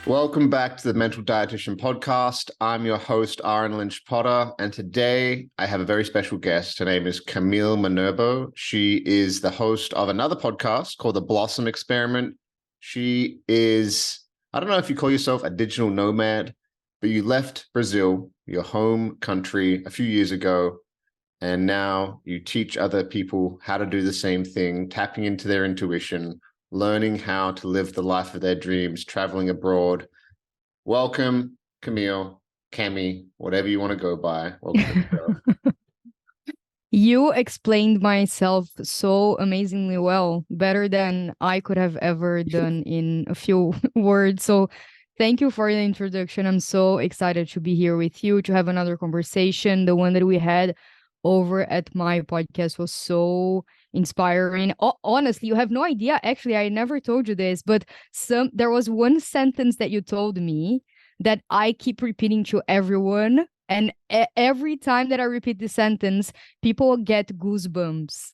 Welcome back to the Mental Dietitian Podcast. I'm your host, Aaron Lynch-potter, and today I have a very special guest. Her name is Camile Minerbo. She is the host of another podcast called The Blossom Experiment. She is, I don't know if you call yourself a digital nomad, but you left Brazil, your home country, a few years ago, and now you teach other people how to do the same thing, tapping into their intuition, learning how to live the life of their dreams, traveling abroad. Welcome, Camile, Cami, whatever you want to go by. Welcome to the show. You explained myself so amazingly well, better than I could have ever done in a few words. So thank you for the introduction. I'm so excited to be here with you, to have another conversation. The one that we had over at my podcast was so inspiring. Honestly, you have no idea. Actually, I never told you this, but there was one sentence that you told me that I keep repeating to everyone. And every time that I repeat this sentence, people get goosebumps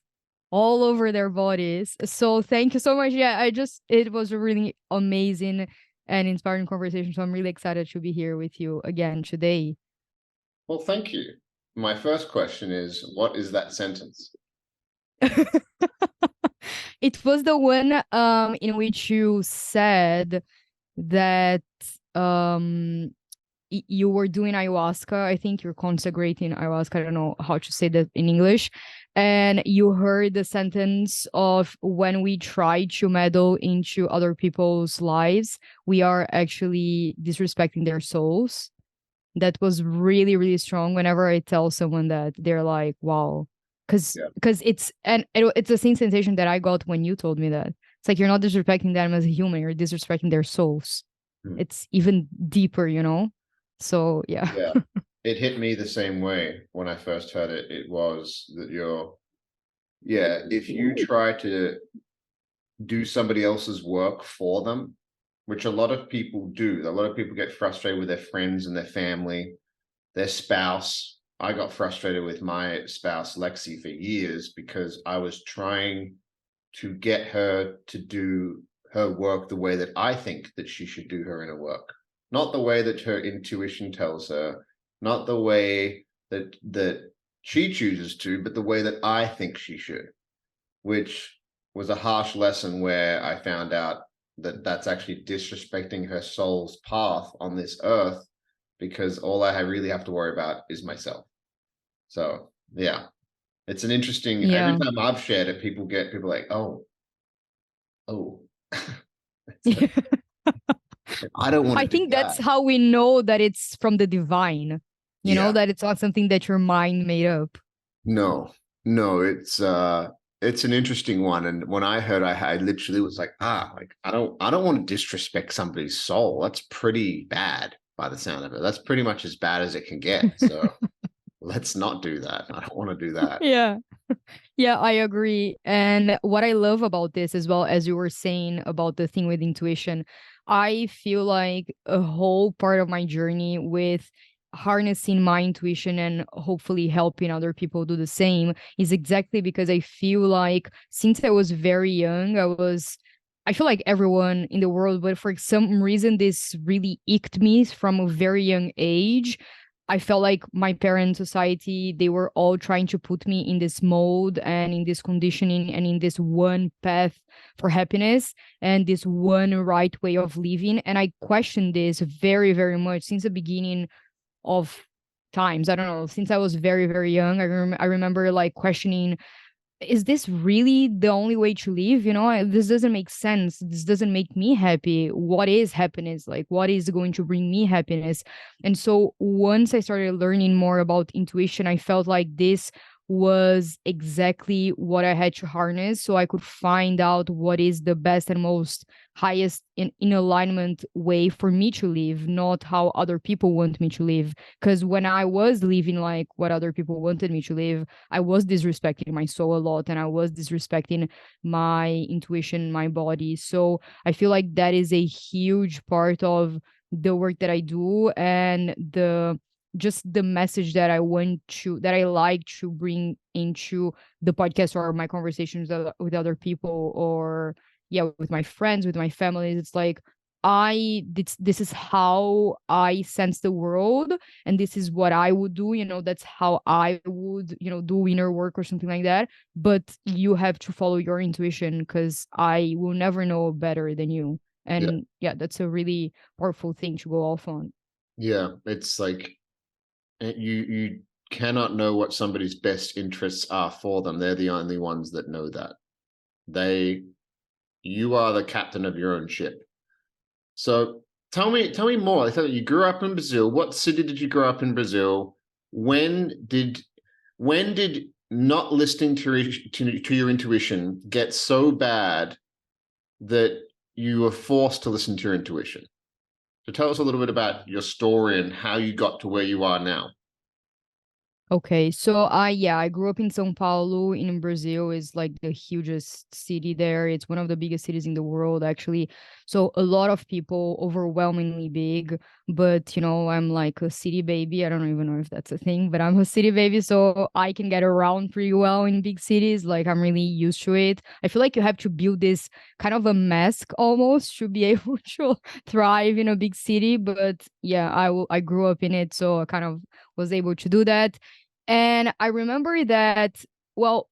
all over their bodies. So thank you so much. Yeah, it was a really amazing and inspiring conversation. So I'm really excited to be here with you again today. Well, thank you. My first question is, what is that sentence? It was the one in which you said that you were doing ayahuasca. I think you're consecrating ayahuasca. I don't know how to say that in English. And you heard the sentence of, when we try to meddle into other people's lives, we are actually disrespecting their souls. That was really, really strong. Whenever I tell someone that, they're like, wow. Because it's the same sensation that I got when you told me that. It's like, you're not disrespecting them as a human, you're disrespecting their souls. It's even deeper, you know? So, yeah. It hit me the same way when I first heard it. It was that if you try to do somebody else's work for them, which a lot of people do. A lot of people get frustrated with their friends and their family, their spouse. I got frustrated with my spouse, Lexi, for years because I was trying to get her to do her work the way that I think that she should do her inner work, not the way that her intuition tells her, not the way that she chooses to, but the way that I think she should, which was a harsh lesson where I found out that that's actually disrespecting her soul's path on this earth, because all I really have to worry about is myself. So yeah, it's an interesting, every time I've shared it, people like, oh. Like, I don't want to. I think that's how we know that it's from the divine, you know, that it's not something that your mind made up. No, it's an interesting one. And when I heard, I literally was like, I don't want to disrespect somebody's soul. That's pretty bad by the sound of it. That's pretty much as bad as it can get. So let's not do that. I don't want to do that. Yeah, I agree. And what I love about this, as well as you were saying about the thing with intuition, I feel like a whole part of my journey with harnessing my intuition and hopefully helping other people do the same is exactly because I feel like since I was very young, I feel like everyone in the world, but for some reason, this really icked me from a very young age. I felt like my parent society, they were all trying to put me in this mold and in this conditioning and in this one path for happiness and this one right way of living. And I questioned this very, very much since the beginning of times. I don't know, since I was very, very young. I remember like questioning, is this really the only way to live? You know, this doesn't make sense. This doesn't make me happy. What is happiness? Like, what is going to bring me happiness? And so once I started learning more about intuition, I felt like this was exactly what I had to harness so I could find out what is the best and most highest in alignment way for me to live, not how other people want me to live. Because when I was living like what other people wanted me to live, I was disrespecting my soul a lot and I was disrespecting my intuition, my body. So I feel like that is a huge part of the work that I do and the message that I like to bring into the podcast or my conversations with other people or with my friends, with my family. It's like this is how I sense the world, and this is what I would do, that's how I would, do inner work or something like that. But you have to follow your intuition, because I will never know better than you. Yeah. And yeah, that's a really powerful thing to go off on. Yeah. It's like you cannot know what somebody's best interests are for them. They're the only ones that know that. You are the captain of your own ship. So tell me more. I thought you grew up in Brazil. What city did you grow up in Brazil? When did when did not listening to your intuition get so bad that you were forced to listen to your intuition? So tell us a little bit about your story and how you got to where you are now. Okay, so I grew up in São Paulo in Brazil. Is like the hugest city there. It's one of the biggest cities in the world, actually. So a lot of people, overwhelmingly big. But I'm like a city baby. I don't even know if that's a thing, but I'm a city baby, so I can get around pretty well in big cities. Like, I'm really used to it. I feel like you have to build this kind of a mask almost to be able to thrive in a big city. But yeah, I grew up in it, so I kind of was able to do that. And I remember that, well,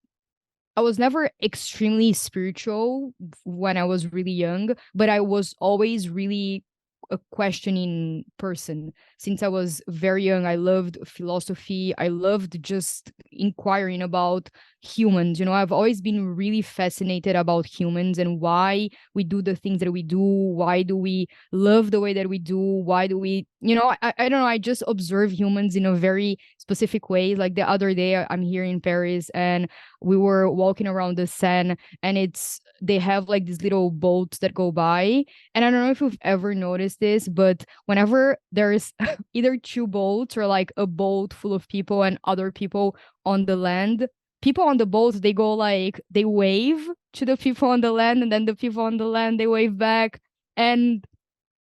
I was never extremely spiritual when I was really young, but I was always really a questioning person. Since I was very young, I loved philosophy. I loved just inquiring about humans. I've always been really fascinated about humans and why we do the things that we do. Why do we love the way that we do? Why do we, I don't know. I just observe humans in a very specific way. Like the other day, I'm here in Paris, and we were walking around the Seine, and they have like these little boats that go by. And I don't know if you've ever noticed this, but whenever there's either two boats or like a boat full of people and other people on the land, people on the boat, they go like, they wave to the people on the land, and then the people on the land, they wave back. And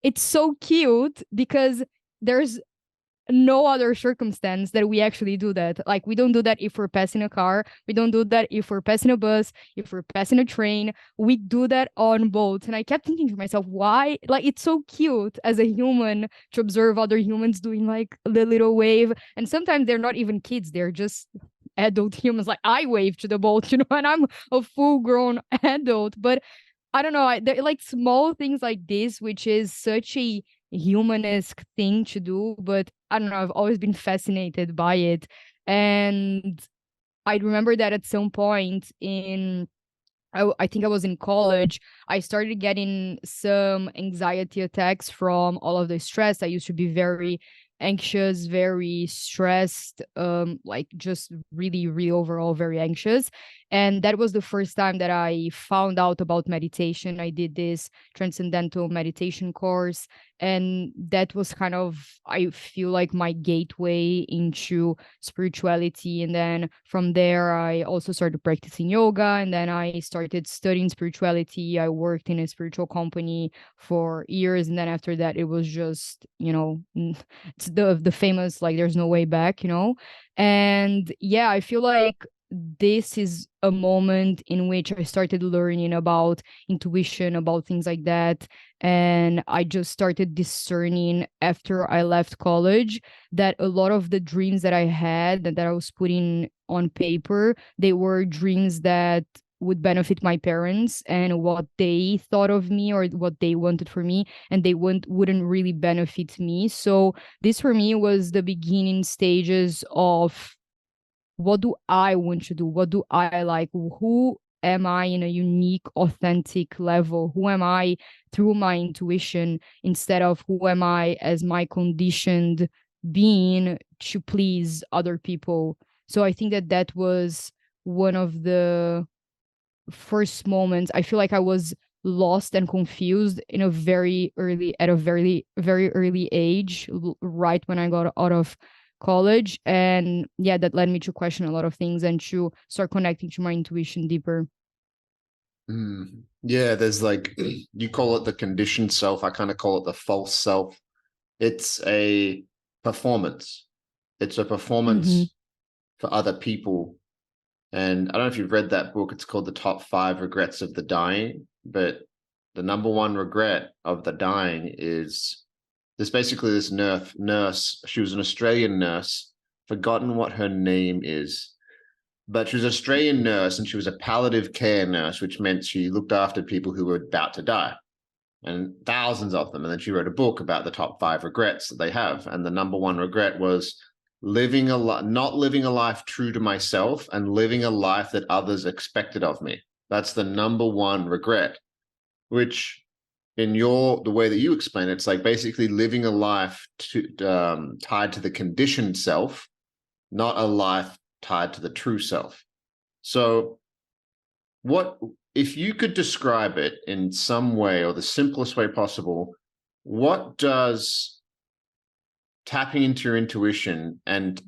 it's so cute because there's no other circumstance that we actually do that. Like, we don't do that if we're passing a car. We don't do that if we're passing a bus, if we're passing a train. We do that on boats. And I kept thinking to myself, why? Like, it's so cute as a human to observe other humans doing like the little wave. And sometimes they're not even kids, they're just adult humans. Like, I wave to the boat, and I'm a full grown adult. But I don't know. They're like small things like this, which is such a humanesque thing to do. But I don't know. I've always been fascinated by it. And I remember that at some point I think I was in college, I started getting some anxiety attacks from all of the stress. I used to be very anxious, very stressed, like just really, really overall very anxious. And that was the first time that I found out about meditation. I did this transcendental meditation course, and that was kind of, I feel like, my gateway into spirituality. And then from there, I also started practicing yoga, and then I started studying spirituality. I worked in a spiritual company for years, and then after that, it was just, it's the famous, like, there's no way back. And yeah, I feel like this is a moment in which I started learning about intuition, about things like that. And I just started discerning after I left college that a lot of the dreams that I had and that I was putting on paper, they were dreams that would benefit my parents and what they thought of me or what they wanted for me, and they wouldn't really benefit me. So this for me was the beginning stages of, what do I want to do? What do I like? Who am I in a unique, authentic level? Who am I through my intuition, instead of who am I as my conditioned being to please other people? So I think that that was one of the first moments. I feel like I was lost and confused in a very early, at a very, very early age, right when I got out of college. And yeah, that led me to question a lot of things and to start connecting to my intuition deeper. Yeah, there's like, you call it the conditioned self. I kind of call it the false self. It's a performance. It's a Mm-hmm. performance for other people. And I don't know if you've read that book. It's called The Top Five Regrets of the Dying. But the number one regret of the dying is there's basically this nurse. She was an Australian nurse, forgotten what her name is, but she was an Australian nurse, and she was a palliative care nurse, which meant she looked after people who were about to die, and thousands of them. And then she wrote a book about the top 5 regrets that they have. And the number one regret was not living a life true to myself and living a life that others expected of me. That's the number one regret, which in the way that you explain it, it's like basically living a life tied to the conditioned self, not a life tied to the true self. So what, if you could describe it in some way, or the simplest way possible, what does tapping into your intuition and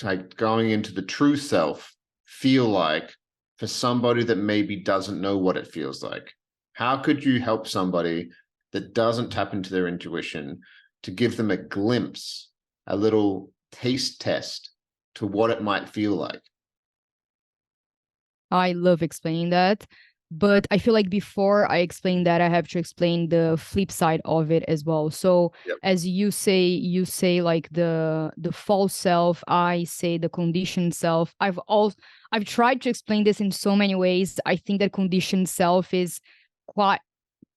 like going into the true self feel like for somebody that maybe doesn't know what it feels like? How could you help somebody that doesn't tap into their intuition to give them a glimpse, a little taste test to what it might feel like? I love explaining that. But I feel like before I explain that, I have to explain the flip side of it as well. So Yep. as you say like the false self, I say the conditioned self. I've tried to explain this in so many ways. I think that conditioned self is quite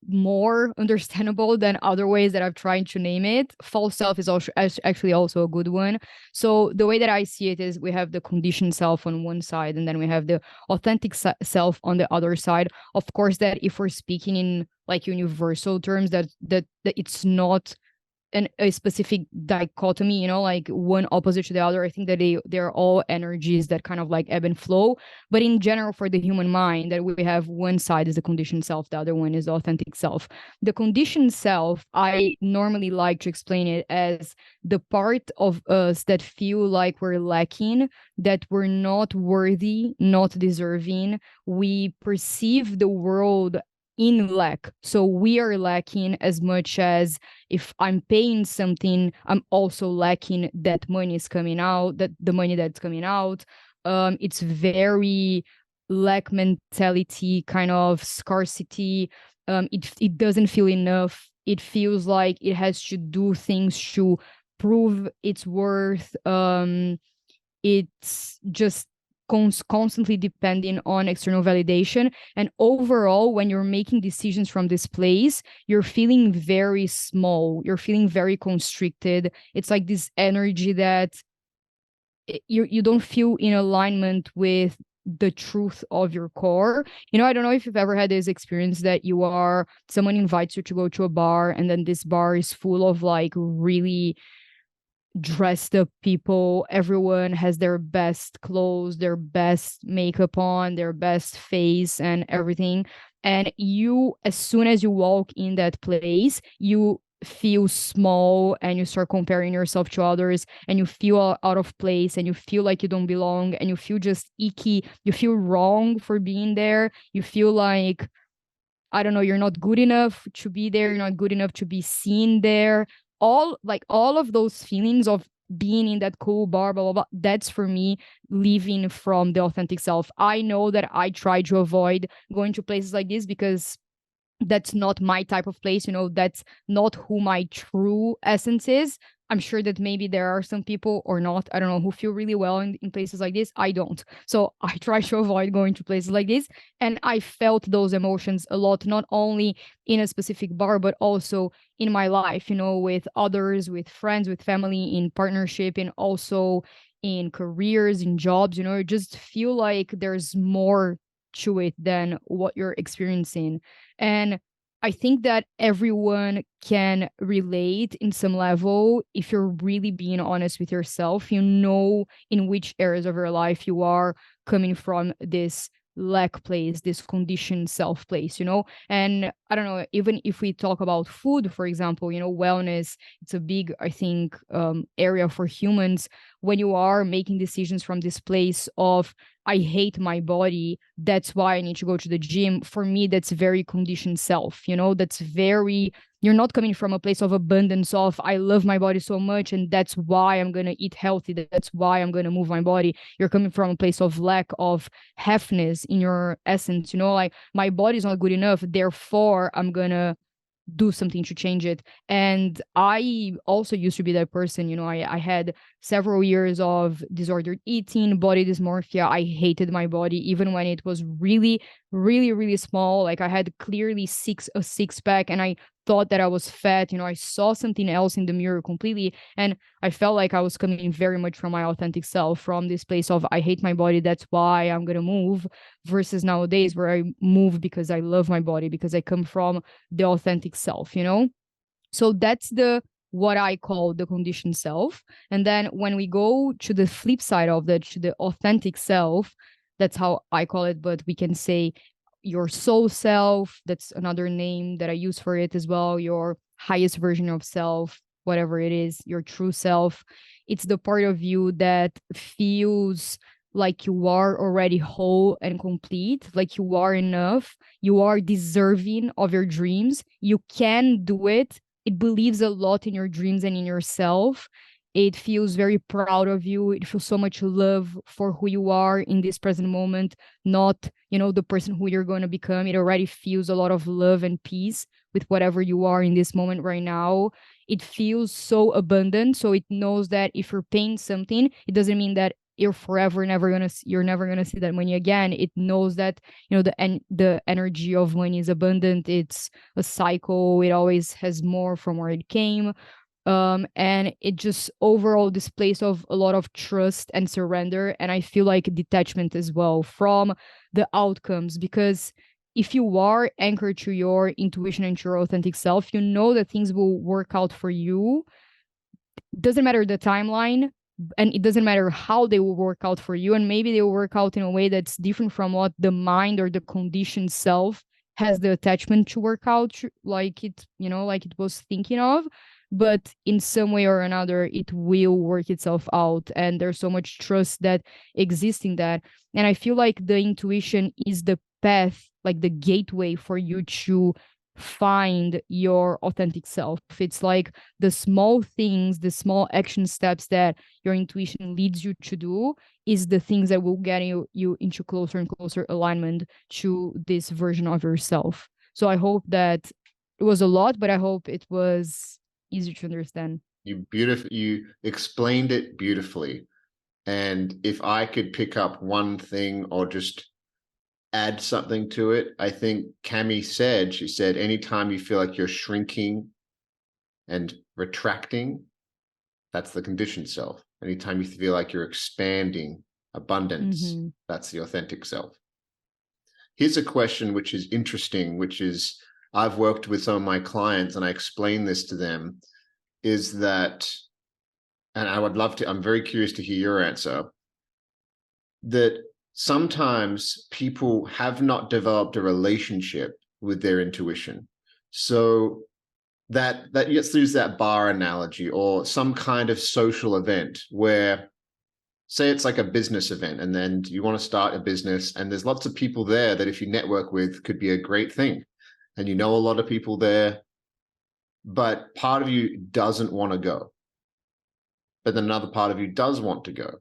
more understandable than other ways that I've tried to name it. False self is also actually also a good one. So the way that I see it is we have the conditioned self on one side, and then we have the authentic self on the other side. Of course, that if we're speaking in like universal terms, that it's not a specific dichotomy, you know, like one opposite to the other. I think that they're all energies that kind of like ebb and flow. But in general, for the human mind, that we have one side is the conditioned self, the other one is the authentic self. The conditioned self, I normally like to explain it as the part of us that feel like we're lacking, that we're not worthy, not deserving. We perceive the world in lack. So we are lacking as much as if I'm paying something, I'm also lacking that money is coming out, that the money that's coming out. It's very lack mentality, kind of scarcity. It doesn't feel enough. It feels like it has to do things to prove its worth. It's just constantly depending on external validation. And overall, when you're making decisions from this place, you're feeling very small, you're feeling very constricted. It's like this energy that you don't feel in alignment with the truth of your core. You know, I don't know if you've ever had this experience that someone invites you to go to a bar, and then this bar is full of like really dressed up people. Everyone has their best clothes, their best makeup on, their best face and everything. And you, as soon as you walk in that place, you feel small and you start comparing yourself to others, and you feel out of place, and you feel like you don't belong, and you feel just icky. You feel wrong for being there. You feel like, I don't know, you're not good enough to be there. You're not good enough to be seen there. All of those feelings of being in that cool bar, blah, blah, blah. That's for me living from the authentic self. I know that I try to avoid going to places like this because that's not my type of place. You know, that's not who my true essence is. I'm sure that maybe there are some people, or not, I don't know, who feel really well in places like this. I don't. So I try to avoid going to places like this. And I felt those emotions a lot, not only in a specific bar, but also in my life, you know, with others, with friends, with family, in partnership, and also in careers, in jobs. You know, you just feel like there's more to it than what you're experiencing. And I think that everyone can relate in some level if you're really being honest with yourself. You know in which areas of your life you are coming from this lack place, this conditioned self place, you know? And I don't know, even if we talk about food, for example, you know, wellness, it's a big, I think, area for humans. When you are making decisions from this place of I hate my body, that's why I need to go to the gym. For me, that's very conditioned self, that's very, you're not coming from a place of abundance of, I love my body so much and that's why I'm going to eat healthy. That's why I'm going to move my body. You're coming from a place of lack of halfness in your essence, like my body's not good enough. Therefore, I'm going to do something to change it. And I also used to be that person. I had several years of disordered eating, body dysmorphia. I hated my body even when it was really, really, really small. Like I had clearly a six pack and I thought that I was fat. I saw something else in the mirror completely. And I felt like I was coming very much from my authentic self, from this place of I hate my body, that's why I'm going to move, versus nowadays where I move because I love my body, because I come from the authentic self, So that's what I call the conditioned self. And then when we go to the flip side of that, to the authentic self, that's how I call it, but we can say your soul self, that's another name that I use for it as well, your highest version of self, whatever it is, your true self. It's the part of you that feels like you are already whole and complete, like you are enough, you are deserving of your dreams, you can do it. It believes a lot in your dreams and in yourself. It feels very proud of you. It feels so much love for who you are in this present moment, not, the person who you're going to become. It already feels a lot of love and peace with whatever you are in this moment right now. It feels so abundant. So it knows that if you're paying something, it doesn't mean that you're never gonna see that money again. It knows that the energy of money is abundant. It's a cycle. It always has more from where it came. And it just overall displays of a lot of trust and surrender, and I feel like detachment as well from the outcomes, because if you are anchored to your intuition and to your authentic self, you know that things will work out for you. Doesn't matter the timeline, and it doesn't matter how they will work out for you, and maybe they will work out in a way that's different from what the mind or the conditioned self has the attachment to work out like it was thinking of. But in some way or another it will work itself out, and there's so much trust that exists in that. And I feel like the intuition is the path, like the gateway for you to find your authentic self. It's like the small things, the small action steps that your intuition leads you to do is the things that will get you into closer and closer alignment to this version of yourself. So I hope that it was a lot, but I hope it was easy to understand. You explained it beautifully. And if I could pick up one thing or just add something to it, I think she said, anytime you feel like you're shrinking and retracting, that's the conditioned self. Anytime you feel like you're expanding, abundance, that's the authentic self. Here's a question which is interesting, which is, I've worked with some of my clients and I explain this to them, is that, and I'm very curious to hear your answer, that sometimes people have not developed a relationship with their intuition. So that let's use that bar analogy, or some kind of social event where, say it's like a business event, and then you want to start a business and there's lots of people there that if you network with could be a great thing. And you know a lot of people there, but part of you doesn't want to go. But then another part of you does want to go.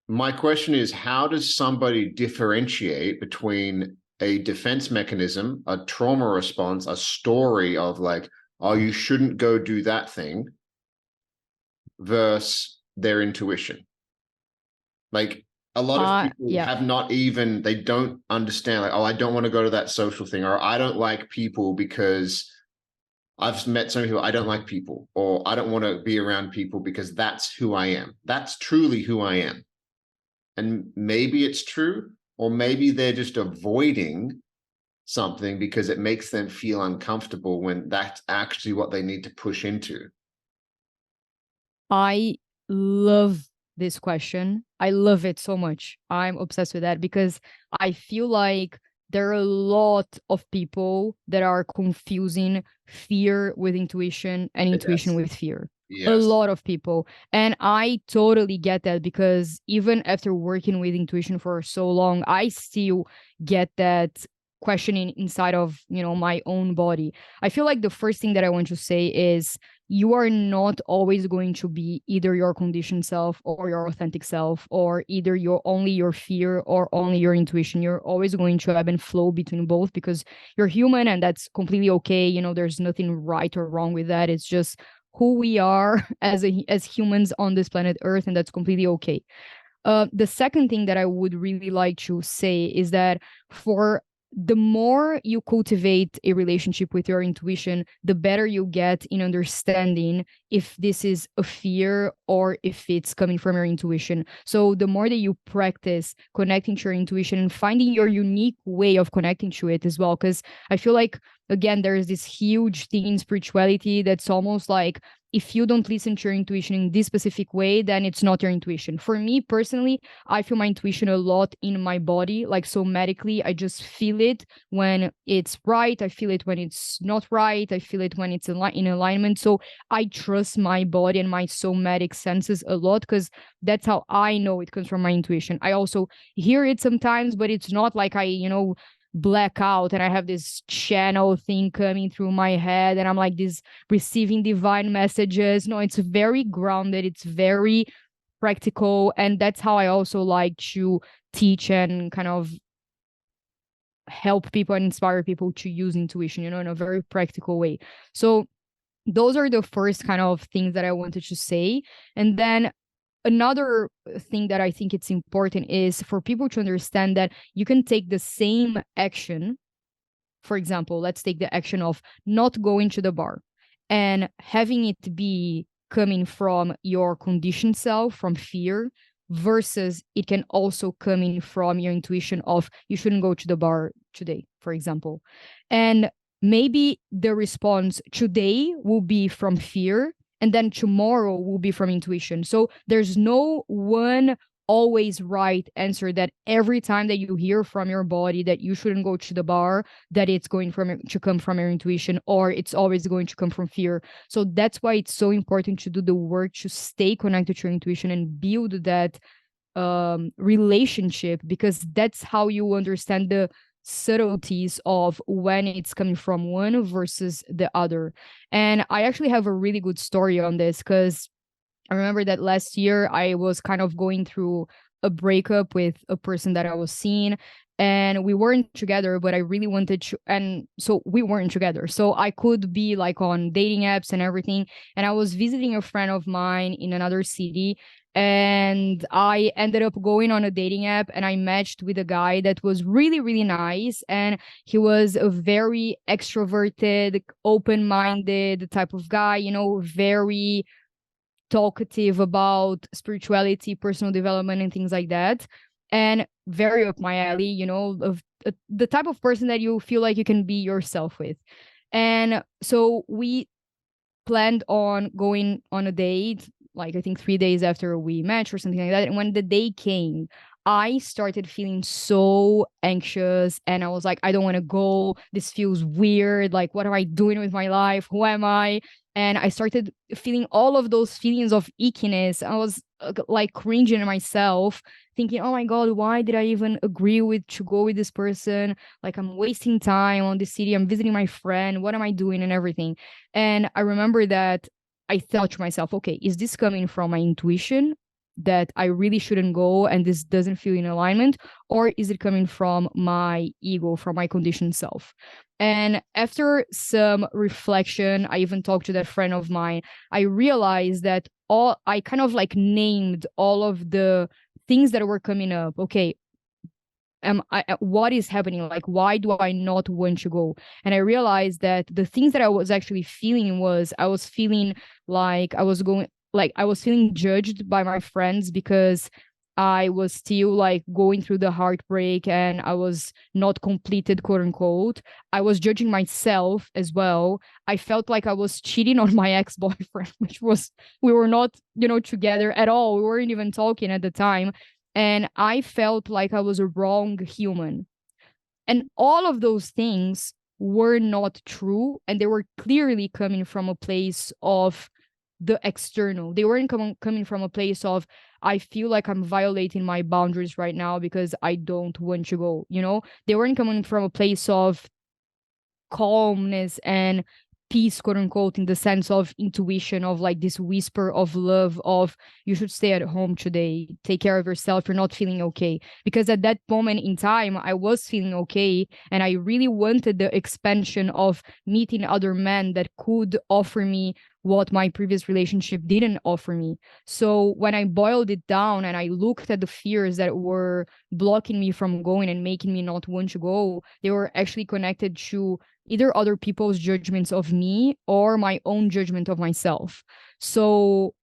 My question is, how does somebody differentiate between a defense mechanism, a trauma response, a story of like, oh, you shouldn't go do that thing, versus their intuition? Like a lot of people have not even, they don't understand, like, oh, I don't want to go to that social thing, or I don't like people because I've met so many people, I don't like people, or I don't want to be around people because that's who I am. That's truly who I am. And maybe it's true, or maybe they're just avoiding something because it makes them feel uncomfortable when that's actually what they need to push into. I love this question. I love it so much. I'm obsessed with that because I feel like there are a lot of people that are confusing fear with intuition and intuition with fear. A Yes. lot of people. And I totally get that, because even after working with intuition for so long, I still get that questioning inside of, my own body. I feel like the first thing that I want to say is, you are not always going to be either your conditioned self or your authentic self, or either you're only your fear or only your intuition. You're always going to ebb and flow between both, because you're human, and that's completely okay. There's nothing right or wrong with that. It's just who we are as humans on this planet Earth, and that's completely okay. The second thing that I would really like to say is that, for the more you cultivate a relationship with your intuition, the better you get in understanding if this is a fear or if it's coming from your intuition. So the more that you practice connecting to your intuition and finding your unique way of connecting to it as well, because I feel like, again, there's this huge thing in spirituality that's almost like, if you don't listen to your intuition in this specific way, then it's not your intuition. For me personally, I feel my intuition a lot in my body, like somatically. I just feel it when it's right. I feel it when it's not right. I feel it when it's in alignment. So I trust my body and my somatic senses a lot, because that's how I know it comes from my intuition. I also hear it sometimes, but it's not like I black out and I have this channel thing coming through my head and I'm like this receiving divine messages. No, it's very grounded. It's very practical. And that's how I also like to teach and kind of help people and inspire people to use intuition, in a very practical way. So those are the first kind of things that I wanted to say. And then another thing that I think it's important is for people to understand that you can take the same action. For example, let's take the action of not going to the bar and having it be coming from your conditioned self, from fear, versus it can also come in from your intuition of you shouldn't go to the bar today, for example. And maybe the response today will be from fear, and then tomorrow will be from intuition. So there's no one always right answer that every time that you hear from your body that you shouldn't go to the bar, that it's going to come from your intuition, or it's always going to come from fear. So that's why it's so important to do the work to stay connected to your intuition and build that relationship, because that's how you understand the subtleties of when it's coming from one versus the other. And I actually have a really good story on this, because I remember that last year I was kind of going through a breakup with a person that I was seeing, and we weren't together, but I really wanted to, and so we weren't together. So I could be like on dating apps and everything. And I was visiting a friend of mine in another city, and I ended up going on a dating app and I matched with a guy that was really, really nice. And he was a very extroverted, open-minded type of guy, very talkative about spirituality, personal development, and things like that. And very up my alley, of the type of person that you feel like you can be yourself with. And so we planned on going on a date, like I think 3 days after we matched or something like that. And when the day came, I started feeling so anxious and I was like, I don't want to go. This feels weird. Like, what am I doing with my life? Who am I? And I started feeling all of those feelings of ickiness. I was like cringing at myself, thinking, oh my God, why did I even agree with to go with this person? Like, I'm wasting time on this city. I'm visiting my friend. What am I doing and everything? And I remember that I thought to myself, okay, is this coming from my intuition that I really shouldn't go and this doesn't feel in alignment? Or is it coming from my ego, from my conditioned self? And after some reflection, I even talked to that friend of mine. I realized that I kind of like named all of the things that were coming up. Okay, what is happening? Like, why do I not want to go? And I realized that the things that I was actually feeling was I was feeling like I was feeling judged by my friends because I was still like going through the heartbreak and I was not completed, quote unquote. I was judging myself as well. I felt like I was cheating on my ex-boyfriend, which was, we were not, together at all. We weren't even talking at the time. And I felt like I was a wrong human. And all of those things were not true. And they were clearly coming from a place of the external. They weren't coming from a place of, I feel like I'm violating my boundaries right now because I don't want to go, you know? They weren't coming from a place of calmness and peace, quote unquote, in the sense of intuition, of like this whisper of love, of you should stay at home today, take care of yourself, you're not feeling okay. Because at that moment in time, I was feeling okay, and I really wanted the expansion of meeting other men that could offer me what my previous relationship didn't offer me. So when I boiled it down and I looked at the fears that were blocking me from going and making me not want to go, they were actually connected to either other people's judgments of me or my own judgment of myself. So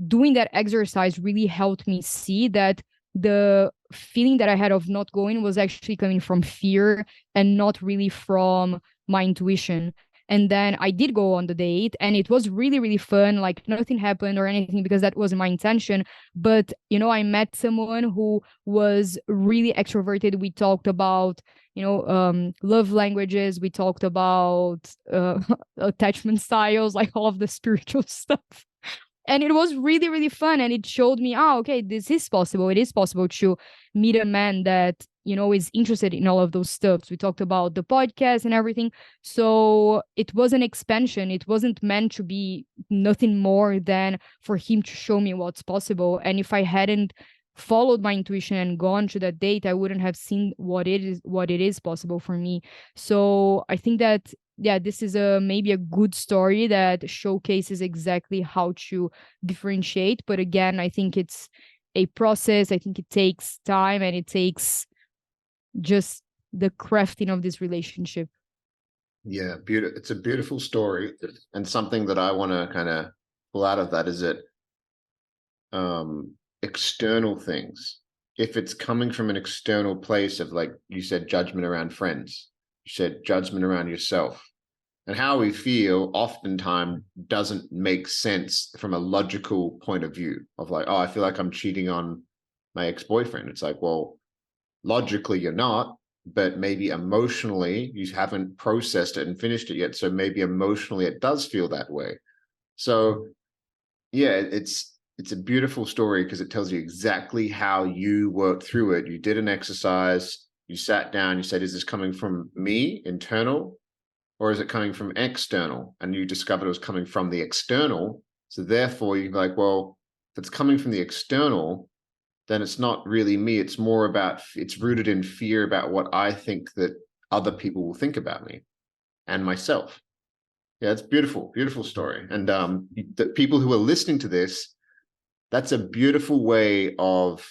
doing that exercise really helped me see that the feeling that I had of not going was actually coming from fear and not really from my intuition. And then I did go on the date, and it was really, really fun. Like nothing happened or anything because that wasn't my intention. But, you know, I met someone who was really extroverted. We talked about, love languages. We talked about attachment styles, like all of the spiritual stuff. And it was really, really fun. And it showed me, okay, this is possible. It is possible to meet a man that, is interested in all of those stuff. We talked about the podcast and everything. So it was an expansion. It wasn't meant to be nothing more than for him to show me what's possible. And if I hadn't followed my intuition and gone to that date, I wouldn't have seen what it is possible for me. So I think that, yeah, this is maybe a good story that showcases exactly how to differentiate. But again, I think it's a process. I think it takes time, and it takes just the crafting of this relationship. Yeah, beautiful. It's a beautiful story, and something that I want to kind of pull out of that is that external things, if it's coming from an external place of, like you said, judgment around friends, you said judgment around yourself, and how we feel oftentimes doesn't make sense from a logical point of view of like, oh, I feel like I'm cheating on my ex-boyfriend. It's like, well, logically you're not, but maybe emotionally you haven't processed it and finished it yet. So maybe emotionally it does feel that way. So yeah, it's a beautiful story because it tells you exactly how you worked through it. You did an exercise, you sat down, you said, is this coming from me, internal, or is it coming from external? And you discovered it was coming from the external. So therefore you're like, well, if it's coming from the external, then it's not really me. It's more about, it's rooted in fear about what I think that other people will think about me and myself. Yeah, it's beautiful, beautiful story. And the people who are listening to this, that's a beautiful way of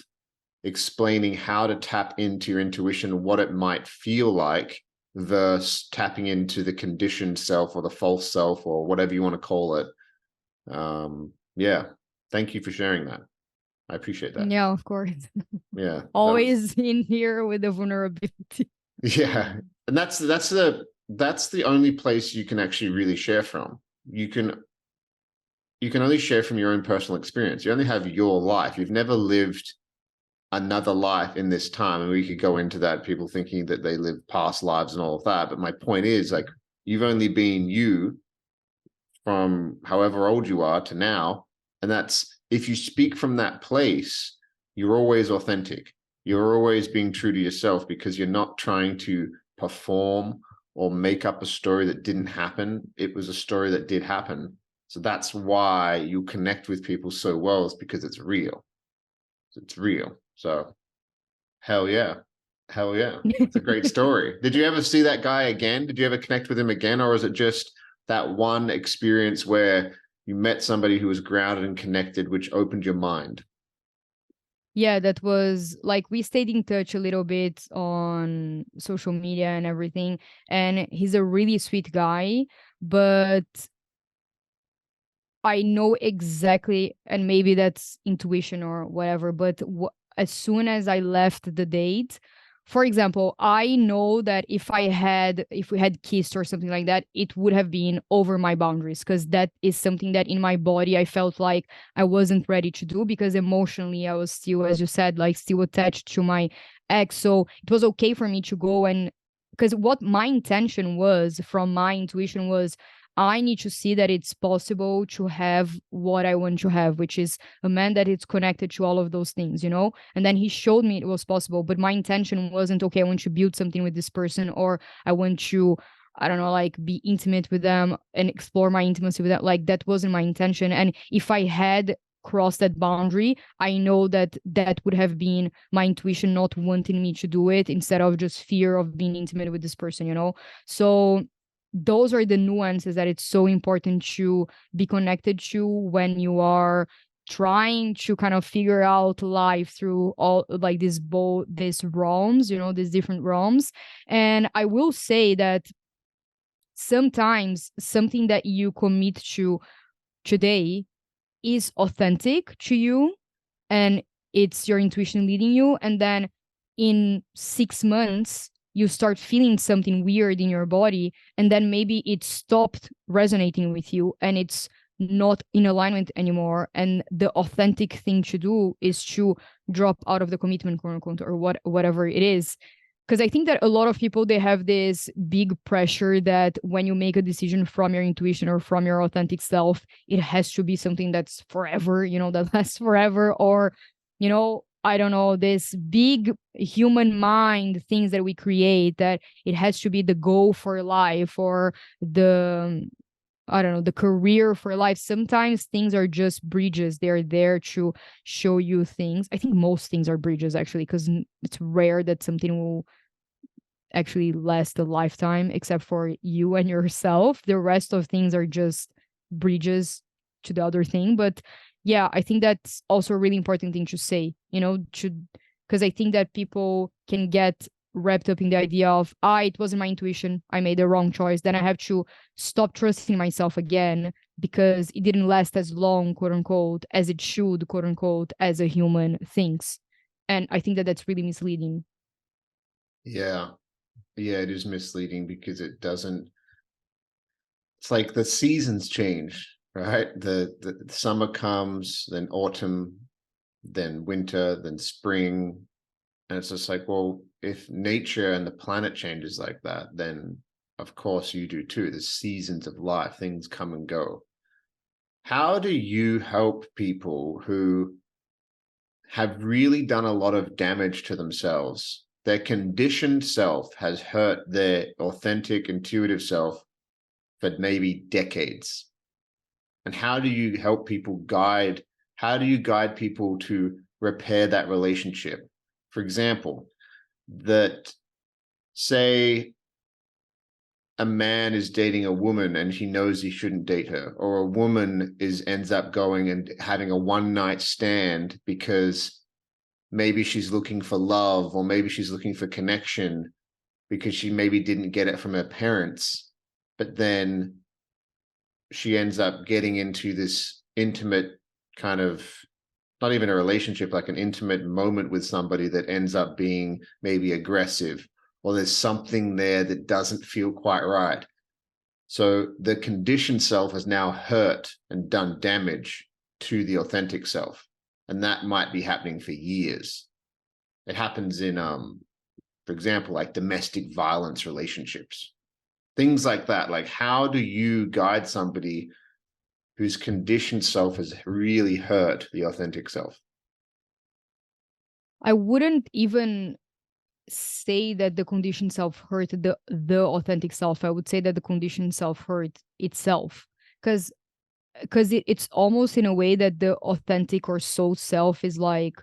explaining how to tap into your intuition, what it might feel like, versus tapping into the conditioned self or the false self or whatever you want to call it. Yeah, thank you for sharing that. I appreciate that. Yeah, of course. Yeah. Always in here with the vulnerability. Yeah. And that's the only place you can actually really share from. You can only share from your own personal experience. You only have your life. You've never lived another life in this time. And we could go into that, people thinking that they live past lives and all of that. But my point is, like, you've only been you from however old you are to now. And that's, if you speak from that place, you're always authentic. You're always being true to yourself because you're not trying to perform or make up a story that didn't happen. It was a story that did happen. So that's why you connect with people so well, is because it's real. It's real. So hell yeah. Hell yeah. It's a great story. Did you ever see that guy again? Did you ever connect with him again? Or is it just that one experience where you met somebody who was grounded and connected, which opened your mind? Yeah, that was like, we stayed in touch a little bit on social media and everything. And he's a really sweet guy, but I know exactly, and maybe that's intuition or whatever, but as soon as I left the date, for example, I know that if we had kissed or something like that, it would have been over my boundaries, because that is something that in my body I felt like I wasn't ready to do, because emotionally I was still, as you said, like still attached to my ex. So it was okay for me to go, and because what my intention was from my intuition was, I need to see that it's possible to have what I want to have, which is a man that is connected to all of those things, you know? And then he showed me it was possible, but my intention wasn't, okay, I want to build something with this person, or I want to, I don't know, like be intimate with them and explore my intimacy with them. Like that wasn't my intention. And if I had crossed that boundary, I know that that would have been my intuition not wanting me to do it instead of just fear of being intimate with this person, you know? So those are the nuances that it's so important to be connected to when you are trying to kind of figure out life through all like these realms, you know, these different realms. And I will say that sometimes something that you commit to today is authentic to you, and it's your intuition leading you, and then in 6 months you start feeling something weird in your body, and then maybe it stopped resonating with you and it's not in alignment anymore, and the authentic thing to do is to drop out of the commitment, quote unquote, or whatever it is. Because I think that a lot of people, they have this big pressure that when you make a decision from your intuition or from your authentic self, it has to be something that's forever, you know, that lasts forever, or, you know, I don't know, this big human mind things that we create, that it has to be the goal for life, or the, I don't know, the career for life. Sometimes things are just bridges. They're there to show you things. I think most things are bridges, actually, because it's rare that something will actually last a lifetime, except for you and yourself. The rest of things are just bridges to the other thing. But yeah, I think that's also a really important thing to say, you know, because I think that people can get wrapped up in the idea of, it wasn't my intuition, I made the wrong choice, then I have to stop trusting myself again because it didn't last as long, quote unquote, as it should, quote unquote, as a human thinks. And I think that that's really misleading. Yeah. Yeah, it is misleading because it doesn't, it's like the seasons change, right? The summer comes, then autumn, then winter, then spring. And it's just like, well, if nature and the planet changes like that, then of course you do too. The seasons of life, things come and go. How do you help people who have really done a lot of damage to themselves? Their conditioned self has hurt their authentic, intuitive self for maybe decades. And how do you help people guide? How do you guide people to repair that relationship? For example, that say a man is dating a woman and he knows he shouldn't date her, or a woman ends up going and having a one night stand because maybe she's looking for love, or maybe she's looking for connection because she maybe didn't get it from her parents, but then she ends up getting into this intimate kind of, not even a relationship, like an intimate moment with somebody that ends up being maybe aggressive, or there's something there that doesn't feel quite right. So the conditioned self has now hurt and done damage to the authentic self. And that might be happening for years. It happens in, for example, like domestic violence relationships, things like that. Like, how do you guide somebody whose conditioned self has really hurt the authentic self? I wouldn't even say that the conditioned self hurt the authentic self. I would say that the conditioned self hurt itself, because it's almost in a way that the authentic or soul self is like,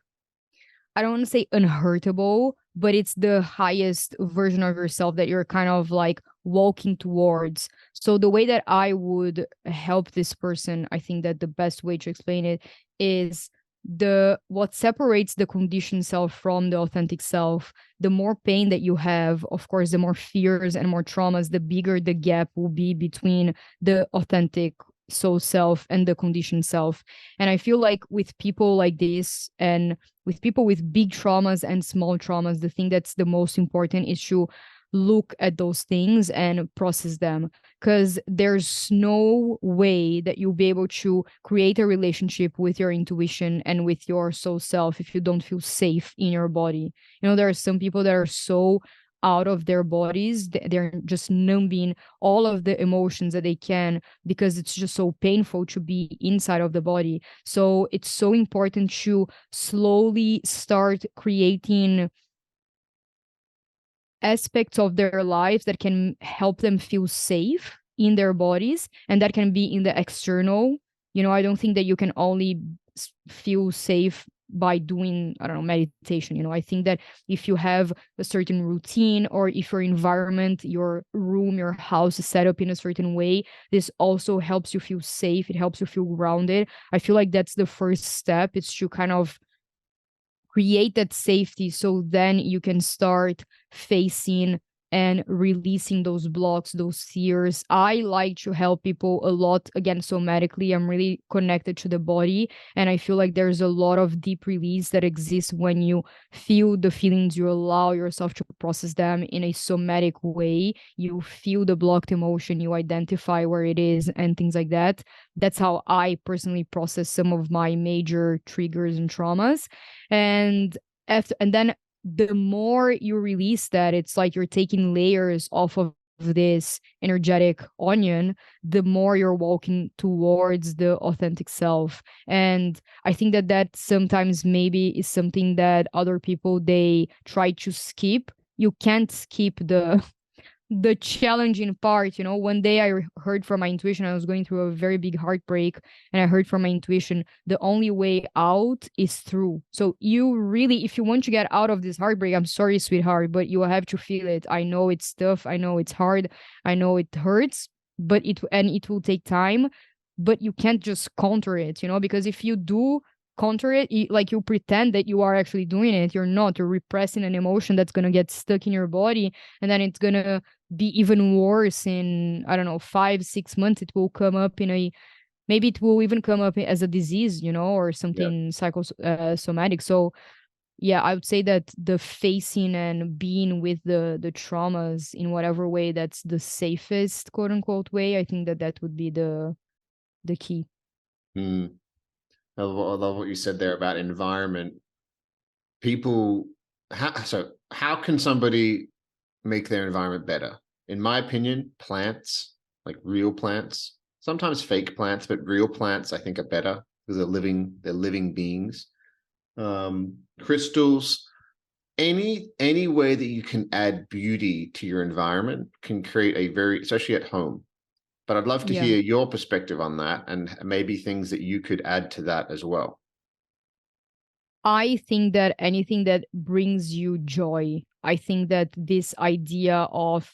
I don't want to say unhurtable, but it's the highest version of yourself that you're kind of like walking towards. So the way that I would help this person, I think that the best way to explain it is, the what separates the conditioned self from the authentic self, the more pain that you have, of course, the more fears and more traumas, the bigger the gap will be between the authentic soul self and the conditioned self. And I feel like with people like this, and with people with big traumas and small traumas, the thing that's the most important is to look at those things and process them, because there's no way that you'll be able to create a relationship with your intuition and with your soul self if you don't feel safe in your body. You know, there are some people that are so out of their bodies. They're just numbing all of the emotions that they can, because it's just so painful to be inside of the body. So it's so important to slowly start creating aspects of their lives that can help them feel safe in their bodies, and that can be in the external. I don't think that you can only feel safe by doing, I don't know, meditation. I think that if you have a certain routine, or if your environment, your room, your house is set up in a certain way, this also helps you feel safe. It helps you feel grounded. I feel like that's the first step. It's to kind of create that safety, so then you can start facing and releasing those blocks, those fears. I like to help people a lot, again, somatically. I'm really connected to the body, and I feel like there's a lot of deep release that exists when you feel the feelings. You allow yourself to process them in a somatic way. You feel the blocked emotion, you identify where it is, and things like that. That's how I personally process some of my major triggers and traumas. And then the more you release that, it's like you're taking layers off of this energetic onion, the more you're walking towards the authentic self. And I think that that sometimes maybe is something that other people, they try to skip. You can't skip the challenging part. One day I heard from my intuition. I was going through a very big heartbreak, and I heard from my intuition, the only way out is through. So you really, if you want to get out of this heartbreak, I'm sorry, sweetheart, but you have to feel it. I know it's tough, I know it's hard, I know it hurts, but it will take time. But you can't just counter it, because if you do counter it, like, you pretend that you are actually doing it. You're not. You're repressing an emotion that's going to get stuck in your body, and then it's going to be even worse in, I don't know, 5-6 months. It will come up maybe it will even come up as a disease, or Yeah. something psychosomatic. So yeah, I would say that the facing and being with the traumas in whatever way that's the safest, quote unquote, way, I think that that would be the key. Mm. I love what you said there about environment. People, how can somebody make their environment better? In my opinion, plants, like real plants, sometimes fake plants, but real plants I think are better because they're living beings. Crystals, any way that you can add beauty to your environment can create a very, especially at home. But I'd love to Yeah. hear your perspective on that, and maybe things that you could add to that as well. I think that anything that brings you joy, I think that this idea of,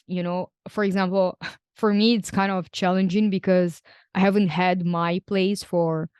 for example, for me, it's kind of challenging because I haven't had my place for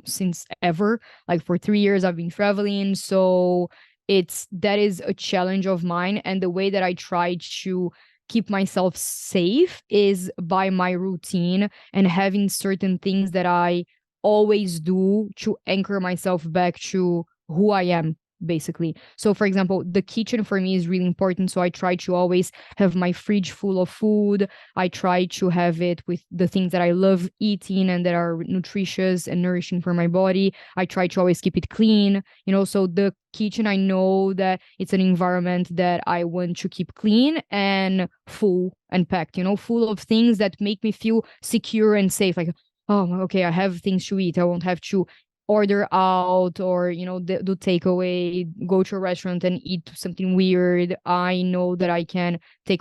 since ever. Like, for 3 years, I've been traveling. So that is a challenge of mine. And the way that I try to keep myself safe is by my routine and having certain things that I always do to anchor myself back to who I am, basically. So, for example, the kitchen for me is really important. So I try to always have my fridge full of food. I try to have it with the things that I love eating and that are nutritious and nourishing for my body. I try to always keep it clean. So the kitchen, I know that it's an environment that I want to keep clean and full and packed, full of things that make me feel secure and safe. Like, oh, okay, I have things to eat. I won't have to order out, or do takeaway, go to a restaurant and eat something weird. I know that I can take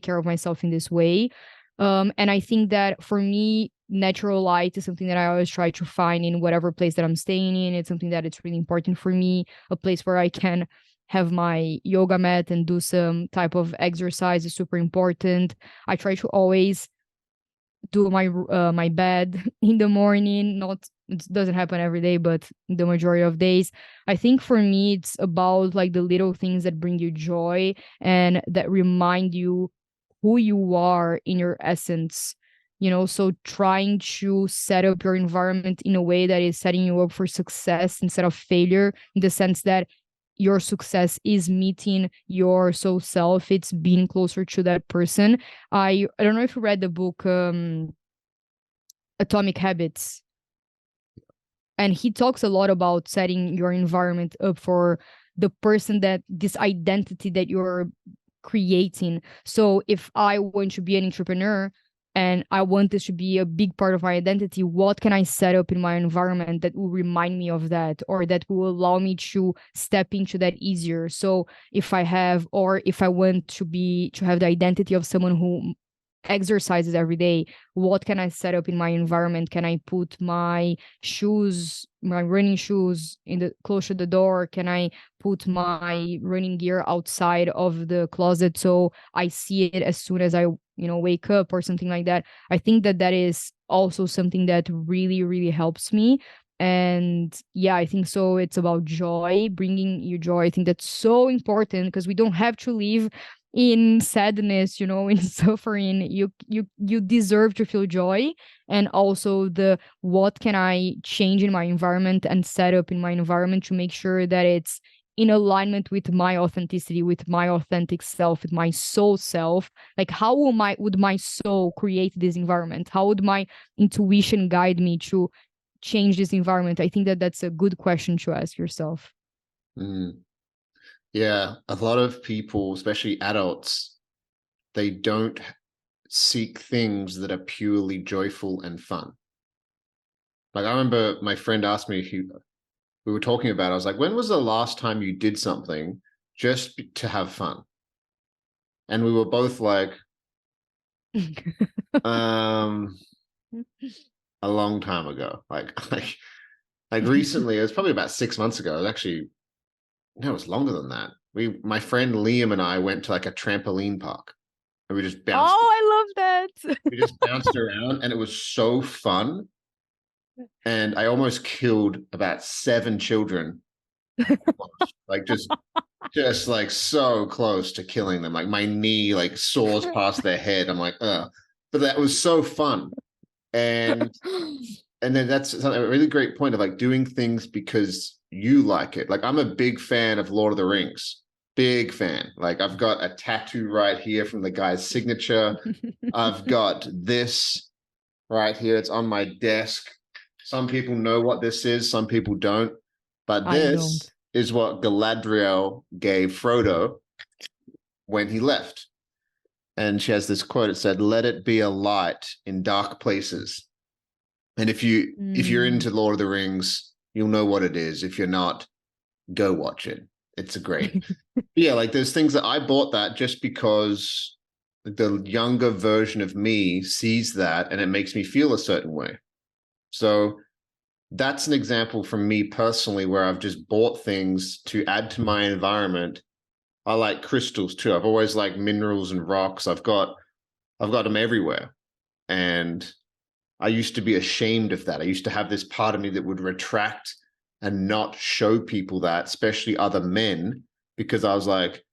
care of myself in this way. And I think that for me, natural light is something that I always try to find in whatever place that I'm staying in. It's something that it's really important for me. A place where I can have my yoga mat and do some type of exercise is super important. I try to always do my bed in the morning. Not, it doesn't happen every day, but the majority of days. I think for me, it's about like the little things that bring you joy and that remind you who you are in your essence. So trying to set up your environment in a way that is setting you up for success instead of failure, in the sense that your success is meeting your soul self. It's being closer to that person. I don't know if you read the book Atomic Habits, and he talks a lot about setting your environment up for the person, that this identity that you're creating. So if I want to be an entrepreneur and I want this to be a big part of my identity, what can I set up in my environment that will remind me of that, or that will allow me to step into that easier? So if I have, or if I want to have the identity of someone who exercises every day, what can I set up in my environment? Can I put my shoes, my running shoes, in the close to the door? Can I put my running gear outside of the closet so I see it as soon as I wake up, or something like that? I think that that is also something that really, really helps me. And yeah, I think so. It's about joy, bringing you joy. I think that's so important, because we don't have to live in sadness, in suffering. You deserve to feel joy. And also, the what can I change in my environment and set up in my environment to make sure that it's in alignment with my authenticity, with my authentic self, with my soul self. Like, how would my soul create this environment? How would my intuition guide me to change this environment? I think that that's a good question to ask yourself. Yeah, a lot of people, especially adults, they don't seek things that are purely joyful and fun. Like, I remember my friend asked me, we were talking about, I was like, when was the last time you did something just to have fun? And we were both like, a long time ago. Like recently, it was probably about 6 months ago. It was actually, no, it was longer than that. My friend Liam and I went to like a trampoline park, and we just bounced. Oh, I love that. We just bounced around, and it was so fun. And I almost killed about 7 children, like just like so close to killing them. Like my knee like soars past their head. I'm like, but that was so fun. And then that's a really great point of like doing things because you like it. Like, I'm a big fan of Lord of the Rings. Big fan. Like, I've got a tattoo right here from the guy's signature. I've got this right here. It's on my desk. Some people know what this is, some people don't. But I this don't. is what Galadriel gave Frodo when he left. And she has this quote. It said, "Let it be a light in dark places." And if you're into Lord of the Rings, you'll know what it is. If you're not, go watch it. It's a great. Yeah, like there's things that I bought that just because the younger version of me sees that and it makes me feel a certain way. So that's an example from me personally where I've just bought things to add to my environment. I like crystals too. I've always liked minerals and rocks. I've got them everywhere. And I used to be ashamed of that. I used to have this part of me that would retract and not show people that, especially other men, because I was like,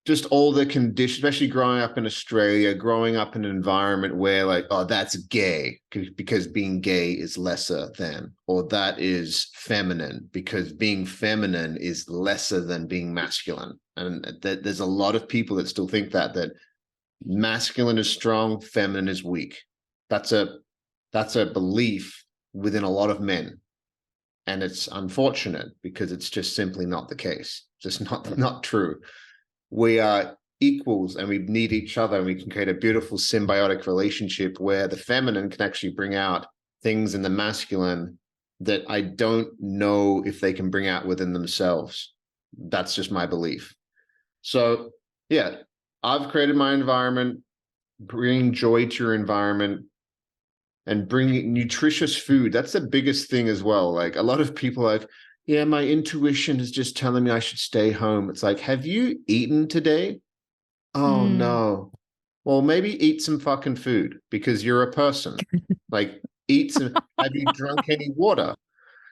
just all the conditions, especially growing up in Australia, growing up in an environment where like, oh, that's gay because being gay is lesser than, or that is feminine because being feminine is lesser than being masculine. And there's a lot of people that still think that masculine is strong, feminine is weak. That's a belief within a lot of men. And it's unfortunate because it's just simply not the case. Just not true. We are equals and we need each other, and we can create a beautiful symbiotic relationship where the feminine can actually bring out things in the masculine that I don't know if they can bring out within themselves. That's just my belief. So yeah, I've created my environment. Bring joy to your environment and bring nutritious food. That's the biggest thing as well. Like, a lot of people are like, yeah, my intuition is just telling me I should stay home. It's like, have you eaten today? Oh no. Well, maybe eat some fucking food because you're a person. Like, eat some. Have you drunk any water?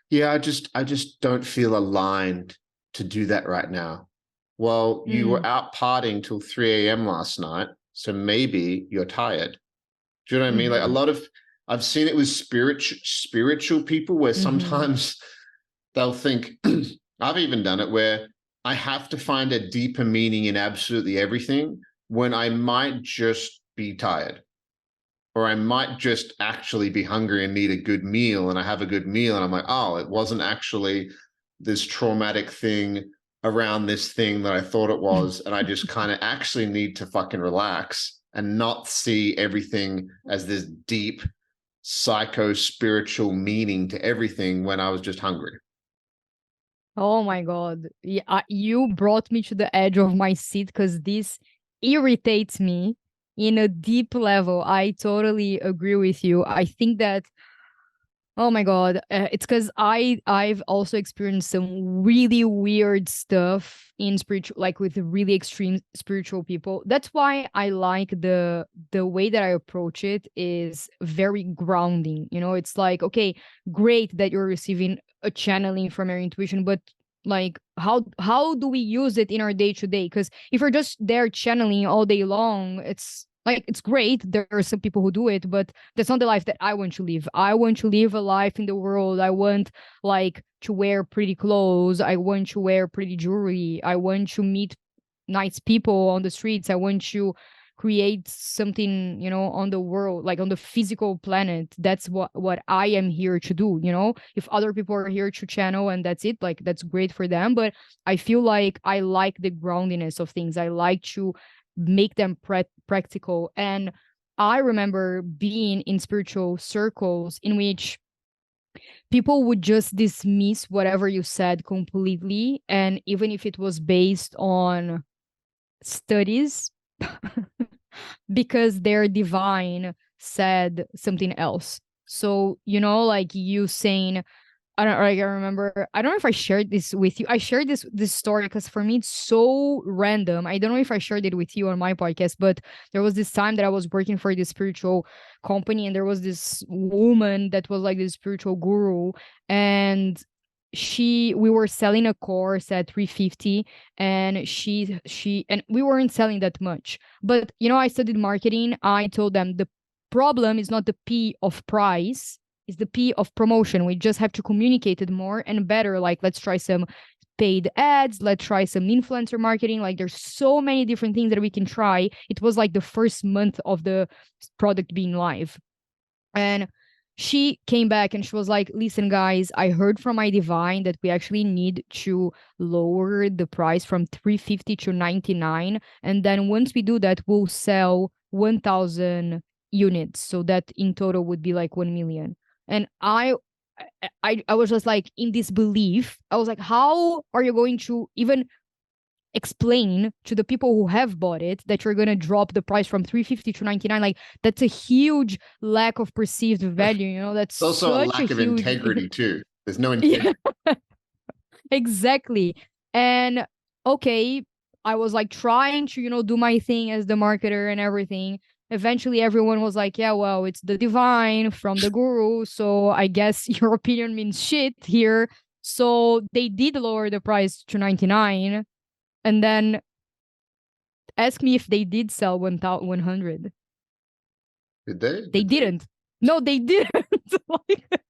Yeah, I just don't feel aligned to do that right now. Well, you were out partying till 3 a.m. last night, so maybe you're tired. Do you know what I mean? Like, a lot of I've seen it with spiritual people where sometimes they'll think, I've even done it where I have to find a deeper meaning in absolutely everything when I might just be tired, or I might just actually be hungry and need a good meal, and I have a good meal and I'm like, oh, it wasn't actually this traumatic thing around this thing that I thought it was, and I just kind of actually need to fucking relax and not see everything as this deep psycho-spiritual meaning to everything when I was just hungry. Oh my God. Yeah, you brought me to the edge of my seat because this irritates me in a deep level. I totally agree with you. I think that, oh my God, it's because I've also experienced some really weird stuff in spiritual, like with really extreme spiritual people. That's why I like the way that I approach it is very grounding. You know, it's like, okay, great that you're receiving a channeling from your intuition, but like how do we use it in our day to day? Because if you're just there channeling all day long, it's like it's great. There are some people who do it, but that's not the life that I want to live. I want to live a life in the world. I want like to wear pretty clothes. I want to wear pretty jewelry. I want to meet nice people on the streets. I want to create something, you know, on the world, like on the physical planet. That's what I am here to do, you know. If other people are here to channel and that's it, like that's great for them. But I feel like I like the groundiness of things. I like to make them practical. And I remember being in spiritual circles in which people would just dismiss whatever you said completely. And even if it was based on studies, because their divine said something else. So, you know, like you saying, I remember. I don't know if I shared this with you. I shared this story because for me it's so random. I don't know if I shared it with you on my podcast, but there was this time that I was working for this spiritual company, and there was this woman that was like this spiritual guru, and we were selling a course at 350, and she and we weren't selling that much. But you know, I studied marketing. I told them the problem is not the P of price, is the P of promotion. We just have to communicate it more and better. Like, let's try some paid ads, let's try some influencer marketing. Like, there's so many different things that we can try. It was like the first month of the product being live. And she came back and she was like, listen, guys, I heard from my divine that we actually need to lower the price from 350 to 99. And then once we do that, we'll sell 1,000 units. So that in total would be like 1 million. And I was just like in disbelief. I was like, how are you going to even explain to the people who have bought it that you're going to drop the price from 350 to 99? Like, that's a huge lack of perceived value, you know. That's It's also a such a lack of huge integrity too. There's no yeah, integrity. exactly. And okay, I was like trying to, you know, do my thing as the marketer and everything. Eventually everyone was like, yeah, well, it's the divine from the guru, so I guess your opinion means shit here. So they did lower the price to 99, and then ask me if they did sell 1,100. Did they? They Did they? didn't. No, they didn't. Like,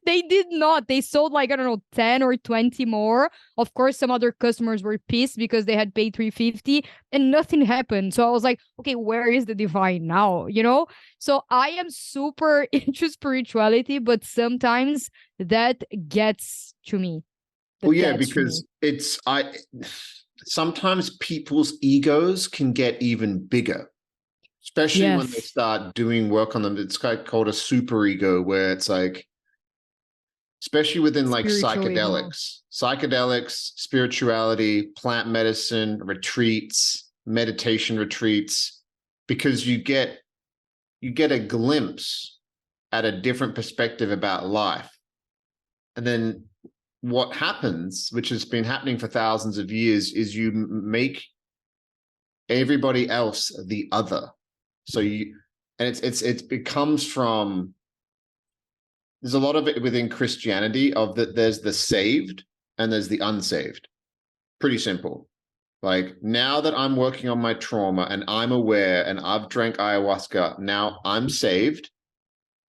they did not. They sold like, I don't know, 10 or 20 more. Of course, some other customers were pissed because they had paid 350 and nothing happened. So I was like, okay, where is the divine now? You know? So I am super into spirituality, but sometimes that gets to me. Well, That yeah, gets to me. because sometimes people's egos can get even bigger, especially when they Yes. start doing work on them. It's called a super ego, where it's like, especially within like Spiritual ego. psychedelics, spirituality, plant medicine, retreats, meditation retreats, because you get a glimpse at a different perspective about life. And then what happens, which has been happening for thousands of years, is you make everybody else the other. So it becomes from, there's a lot of it within Christianity of that there's the saved and there's the unsaved. Pretty simple. Like, now that I'm working on my trauma and I'm aware and I've drank ayahuasca, now I'm saved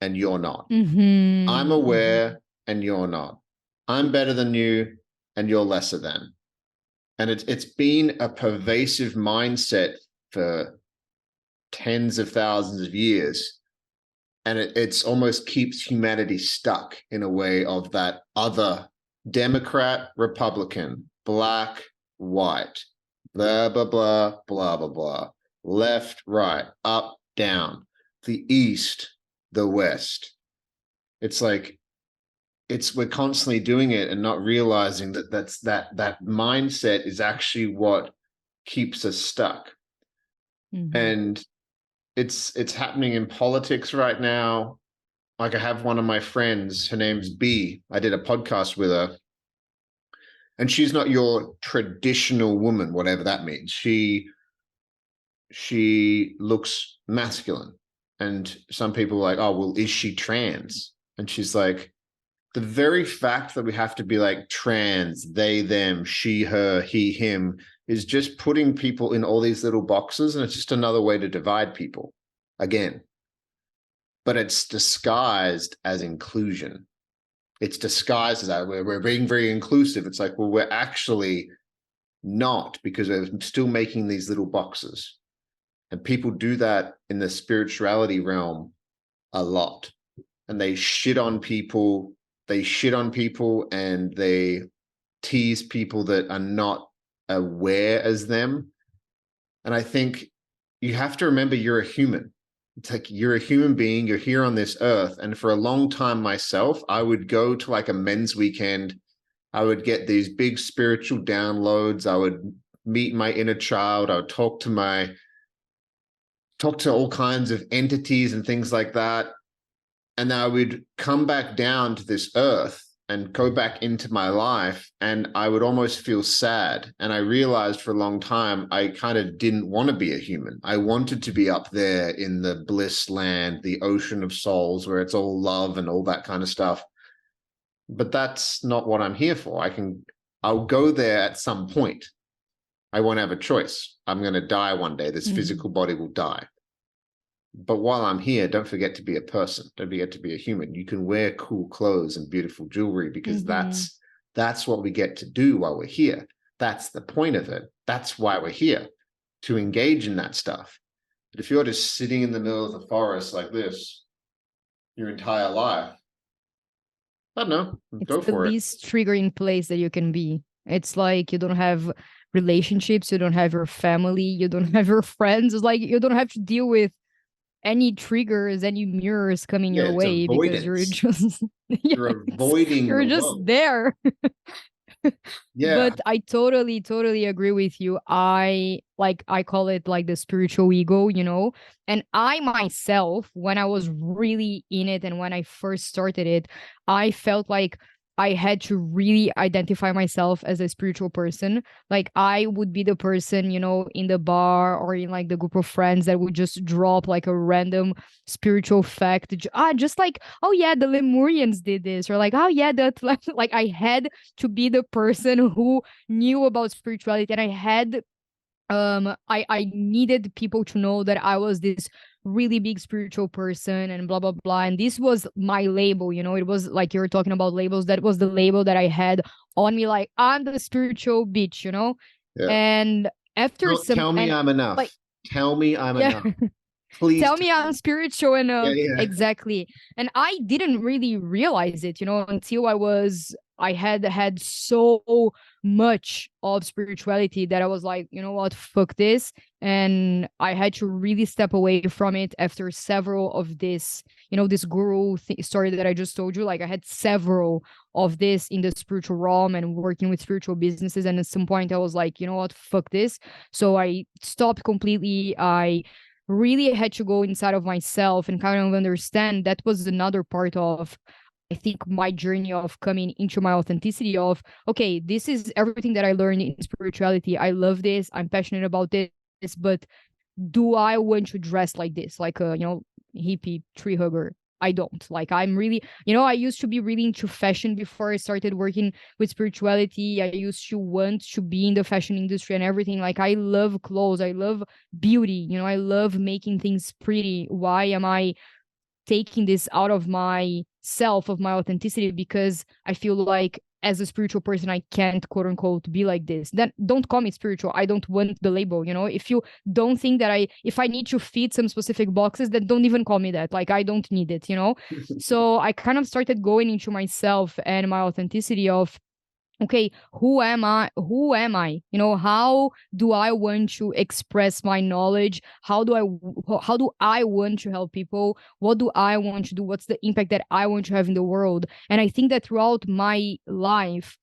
and you're not. I'm Mm-hmm. Mm-hmm. aware and you're not. I'm better than you and you're lesser than. And it's been a pervasive mindset for tens of thousands of years. And it's almost keeps humanity stuck in a way of that other Democrat, Republican, Black, white, blah, blah, blah, blah, blah, blah, left, right, up, down, the east, the west. It's like, we're constantly doing it and not realizing that that mindset is actually what keeps us stuck. And it's happening in politics right now. Like, I have one of my friends, her name's B. I did a podcast with her, and she's not your traditional woman, whatever that means. She looks masculine, and some people are like, oh, well, is she trans? And she's like, the very fact that we have to be like trans, they, them, she, her, he, him, is just putting people in all these little boxes, and it's just another way to divide people again. But it's disguised as inclusion. It's disguised as that. We're being very inclusive. It's like, well, we're actually not, because we're still making these little boxes. And people do that in the spirituality realm a lot. And they shit on people. And they tease people that are not aware as them. And I think you have to remember you're a human. It's like, you're a human being, you're here on this earth. And for a long time myself, I would go to like a men's weekend. I would get these big spiritual downloads. I would meet my inner child. I would talk to all kinds of entities and things like that. And I would come back down to this earth and go back into my life, and I would almost feel sad. And I realized for a long time, I kind of didn't want to be a human. I wanted to be up there in the bliss land, the ocean of souls, where it's all love and all that kind of stuff. But that's not what I'm here for. I'll go there at some point. I won't have a choice. I'm going to die one day. This physical body will die. But while I'm here, don't forget to be a person. Don't forget to be a human. You can wear cool clothes and beautiful jewelry, because that's what we get to do while we're here. That's the point of it. That's why we're here, to engage in that stuff. But if you're just sitting in the middle of the forest like this your entire life, I don't know, go It's the for it. least triggering place that you can be. It's like you don't have relationships, you don't have your family, you don't have your friends. It's like you don't have to deal with any triggers, any mirrors coming your way, because you're just You're avoiding you're the just world. there. Yeah. But I totally agree with you. I call it like the spiritual ego, and I myself, when I was really in it and when I first started it, I felt like I had to really identify myself as a spiritual person. Like, I would be the person, in the bar or in like the group of friends that would just drop like a random spiritual fact. Just like, oh yeah, the Lemurians did this, or like, oh yeah, that like I had to be the person who knew about spirituality, and I had I needed people to know that I was this really big spiritual person and blah blah blah, and this was my label. It was like, you're talking about labels. That was the label that I had on me, like, I'm the spiritual bitch. Yeah. And after Tell me I'm enough. like, Tell me I'm yeah. enough. Please Tell me I'm spiritual enough. Yeah. Exactly. And I didn't really realize it, until I had so much of spirituality that I was like, you know what, fuck this. And I had to really step away from it after several of this, this guru story that I just told you. Like, I had several of this in the spiritual realm and working with spiritual businesses. And at some point I was like, you know what, fuck this. So I stopped completely. I really had to go inside of myself and kind of understand. That was another part of, I think, my journey of coming into my authenticity of, okay, this is everything that I learned in spirituality. I love this. I'm passionate about this, but do I want to dress like this, like a, hippie tree hugger? I don't. Like, I'm really, I used to be really into fashion before I started working with spirituality. I used to want to be in the fashion industry and everything. Like, I love clothes. I love beauty. I love making things pretty. Why am I taking this out of myself, of my authenticity? Because I feel like, as a spiritual person, I can't, quote unquote, be like this. Then don't call me spiritual. I don't want the label. If you don't think that if I need to fit some specific boxes, then don't even call me that. Like, I don't need it. So I kind of started going into myself and my authenticity of, okay, who am I, how do I want to express my knowledge? How do I want to help people? What do I want to do? What's the impact that I want to have in the world? And I think that throughout my life,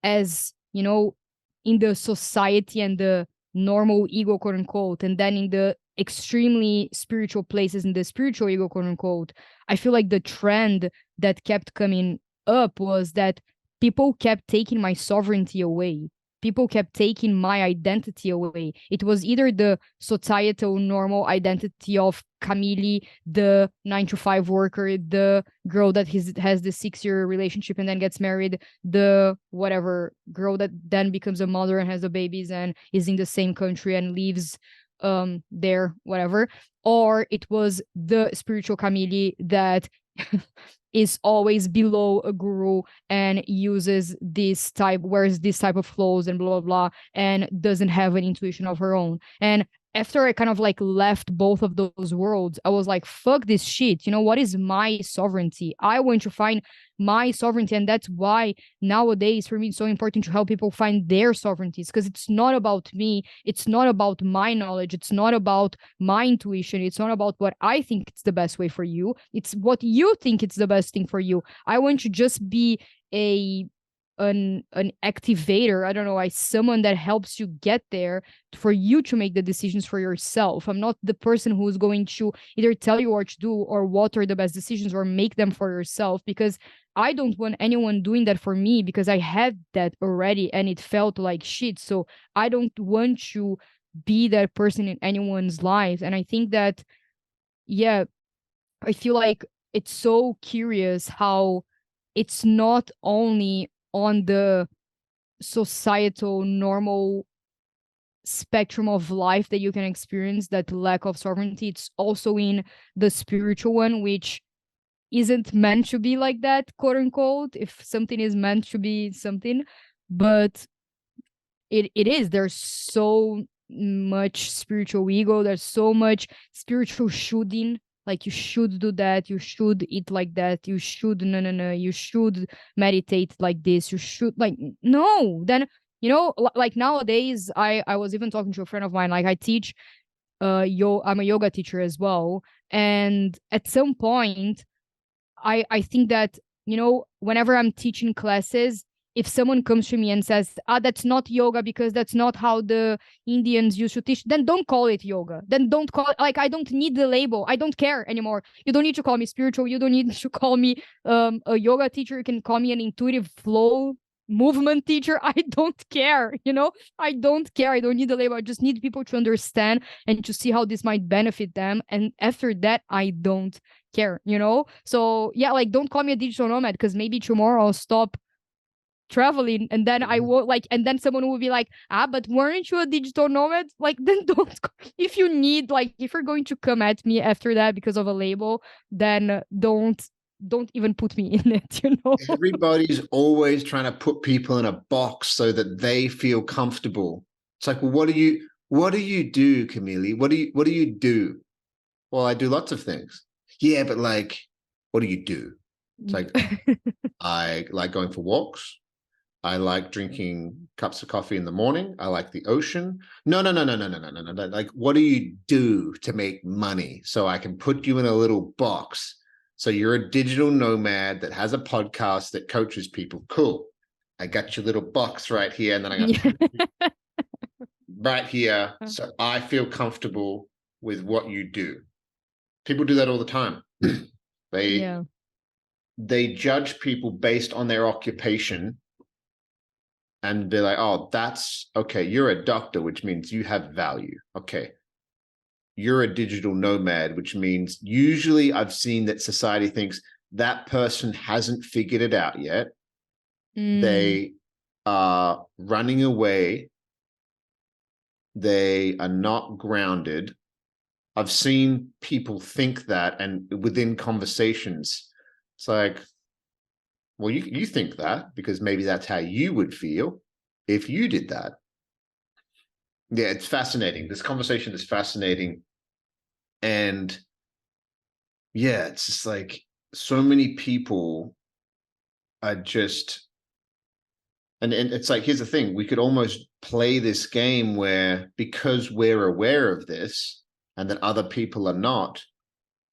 as in the society and the normal ego, quote unquote, and then in the extremely spiritual places in the spiritual ego, quote unquote, I feel like the trend that kept coming up was that people kept taking my sovereignty away. People kept taking my identity away. It was either the societal normal identity of Camille, the 9 to 5 worker, the girl that has the 6 year relationship and then gets married, the whatever girl that then becomes a mother and has the babies and is in the same country and lives there, whatever. Or it was the spiritual Camille that is always below a guru and wears this type of clothes and blah blah blah, and doesn't have an intuition of her own. And after I kind of like left both of those worlds, I was like, fuck this shit. What is my sovereignty? I want to find my sovereignty. And that's why nowadays for me it's so important to help people find their sovereignties, because it's not about me, it's not about my knowledge, it's not about my intuition, it's not about what I think it's the best way for you, it's what you think it's the best thing for you. I want to just be a an activator, I don't know, someone that helps you get there, for you to make the decisions for yourself. I'm not the person who's going to either tell you what to do or what are the best decisions or make them for yourself, because I don't want anyone doing that for me, because I had that already and it felt like shit. So I don't want to be that person in anyone's life. And I think that, yeah, I feel like it's so curious how it's not only on the societal normal spectrum of life that you can experience that lack of sovereignty, it's also in the spiritual one, which isn't meant to be like that, quote unquote, if something is meant to be something. But it is. There's so much spiritual ego, there's so much spiritual shoulding, like you should do that, you should eat like that, you should no, you should meditate like this, you should, like, no. Then like nowadays, I was even talking to a friend of mine, like I teach I'm a yoga teacher as well, and at some point I think that, whenever I'm teaching classes, if someone comes to me and says, that's not yoga because that's not how the Indians used to teach, then don't call it yoga. Then don't call it, like, I don't need the label. I don't care anymore. You don't need to call me spiritual. You don't need to call me a yoga teacher. You can call me an intuitive flow movement teacher. I don't care. I don't care. I don't need the label. I just need people to understand and to see how this might benefit them. And after that, I don't care. So yeah, like, don't call me a digital nomad, because maybe tomorrow I'll stop traveling and then I won't, like, and then someone will be like, but weren't you a digital nomad? Like, then don't. If you need, like, if you're going to come at me after that because of a label, then don't even put me in it. Everybody's always trying to put people in a box so that they feel comfortable. It's like, well, what do you do, Camille? What do you do? Well, I do lots of things. Yeah, but like, what do you do? It's like, I like going for walks. I like drinking cups of coffee in the morning. I like the ocean. No. Like, what do you do to make money so I can put you in a little box? So you're a digital nomad that has a podcast that coaches people. Cool. I got your little box right here. And then I got right here. So I feel comfortable with what you do. People do that all the time. Yeah. They judge people based on their occupation and be like, oh, that's okay. You're a doctor, which means you have value. Okay. You're a digital nomad, which means usually I've seen that society thinks that person hasn't figured it out yet. They are running away. They are not grounded. I've seen people think that, and within conversations, it's like, well, you think that because maybe that's how you would feel if you did that. Yeah, it's fascinating. This conversation is fascinating. And yeah, it's just like so many people are just And it's like, here's the thing, we could almost play this game where, because we're aware of this and that other people are not,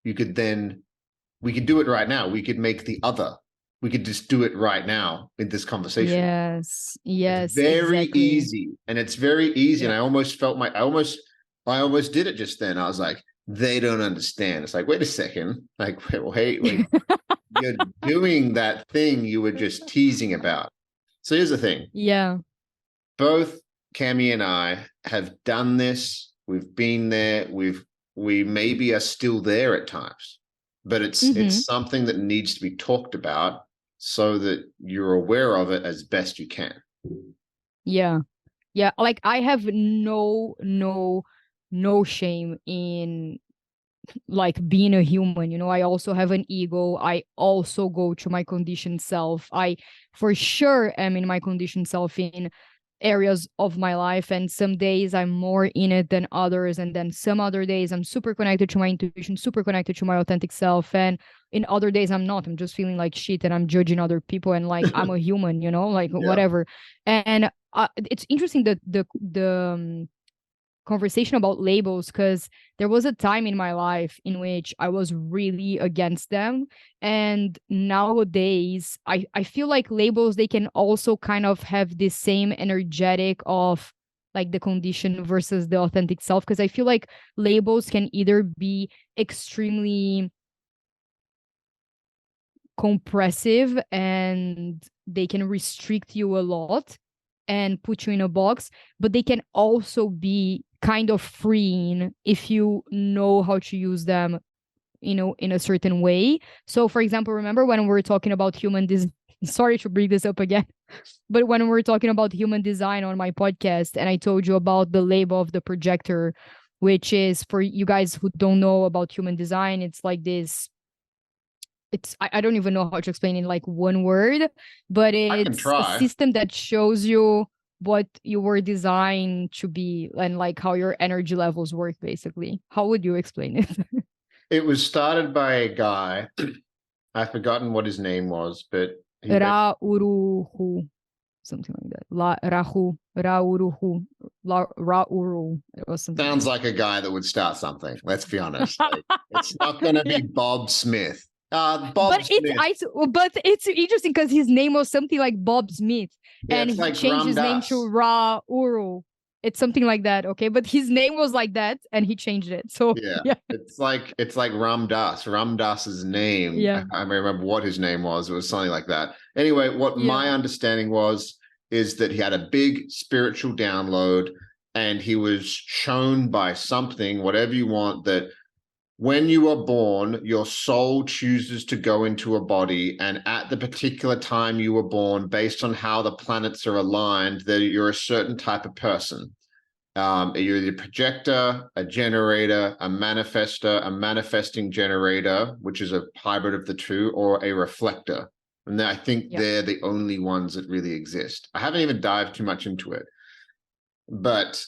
we could do it right now. We could make the other. We could just do it right now in this conversation. Yes. It's very Exactly. easy. And it's very easy. Yeah. And I almost felt I almost did it just then. I was like, they don't understand. It's like, wait a second. Like, wait, you're doing that thing you were just teasing about. So here's the thing. Yeah. Both Cami and I have done this. We've been there. We maybe are still there at times, but it's something that needs to be talked about so that you're aware of it as best you can. Yeah. Yeah. Like I have no shame in like being a human, you know. I also have an ego. I also go to my conditioned self. I for sure am in my conditioned self in areas of my life, and some days I'm more in it than others, and then some other days I'm super connected to my intuition, super connected to my authentic self, and in other days I'm not. I'm just feeling like shit and I'm judging other people, and like I'm a human, you know, like whatever. And it's interesting that the conversation about labels, because there was a time in my life in which I was really against them, and nowadays I feel like labels, they can also kind of have the same energetic of like the condition versus the authentic self, because I feel like labels can either be extremely compressive and they can restrict you a lot and put you in a box, but they can also be kind of freeing if you know how to use them, you know, in a certain way. So for example, remember when we were talking about human design, sorry to bring this up again, but when we were talking about human design on my podcast, and I told you about the label of the projector, which is, for you guys who don't know about human design, it's like this, it's I don't even know how to explain in like one word, but it's a system that shows you what you were designed to be and like how your energy levels work, basically. How would you explain it? It was started by a guy. I've forgotten what his name was, but Ra-Uruhu, something like that. La-Rahu, Ra-Uruhu, Ra-Uru. It was something sounds like a guy that would start something. Let's be honest. Like, it's not going to be Bob Smith. But it's interesting because his name was something like Bob Smith, and he like changed his name to Ra Uru. It's something like that, okay? But his name was like that, and he changed it. So yeah. it's like Ram Dass. Ram Dass's name. Yeah. I remember what his name was. It was something like that. Anyway, what my understanding is that he had a big spiritual download, and he was shown by something, whatever you want, that when you are born, your soul chooses to go into a body, and at the particular time you were born, based on how the planets are aligned, that you're a certain type of person. You're either a projector, a generator, a manifester, a manifesting generator, which is a hybrid of the two, or a reflector. And I think they're the only ones that really exist. I haven't even dived too much into it, but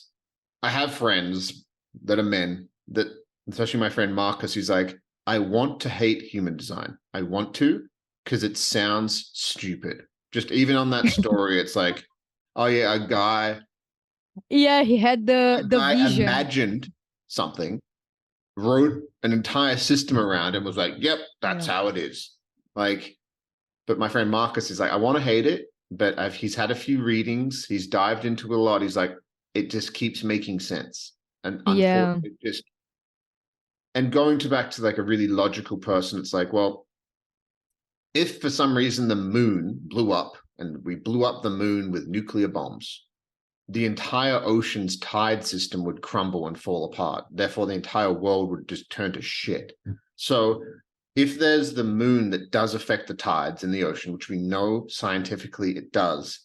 I have friends that are men that, especially my friend Marcus, he's like, I want to hate human design. I want to, because it sounds stupid. Just even on that story, it's like, oh yeah, a guy. Yeah, he had the vision. Imagined something, wrote an entire system around it, was like, yep, that's how it is. Like, but my friend Marcus is like, I want to hate it, but he's had a few readings, he's dived into a lot. He's like, it just keeps making sense. And unfortunately, just, and going back to like a really logical person, it's like, well, if for some reason the moon blew up and we blew up the moon with nuclear bombs, the entire ocean's tide system would crumble and fall apart. Therefore, the entire world would just turn to shit. So if there's the moon that does affect the tides in the ocean, which we know scientifically it does,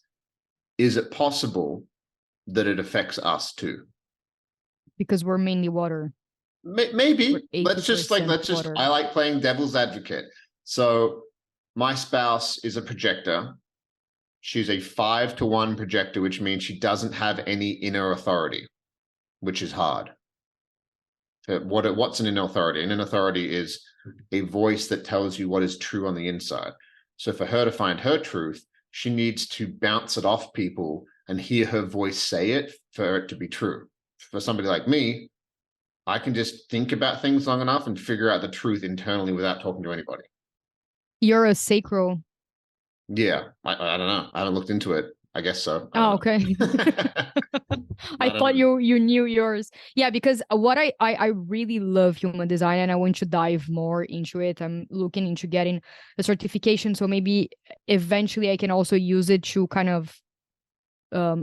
is it possible that it affects us too? Because we're mainly water. Maybe. I like playing devil's advocate. So my spouse is a projector. She's a 5-to-1 projector, which means she doesn't have any inner authority, which is hard. What's an inner authority? An inner authority is a voice that tells you what is true on the inside. So for her to find her truth, she needs to bounce it off people and hear her voice say it for it to be true. For somebody like me, I can just think about things long enough and figure out the truth internally without talking to anybody. You're a sacral. Yeah, I don't know. I haven't looked into it. I guess so. Oh, okay. I thought you knew yours. Yeah, because what I really love human design, and I want to dive more into it. I'm looking into getting a certification, so maybe eventually I can also use it to kind of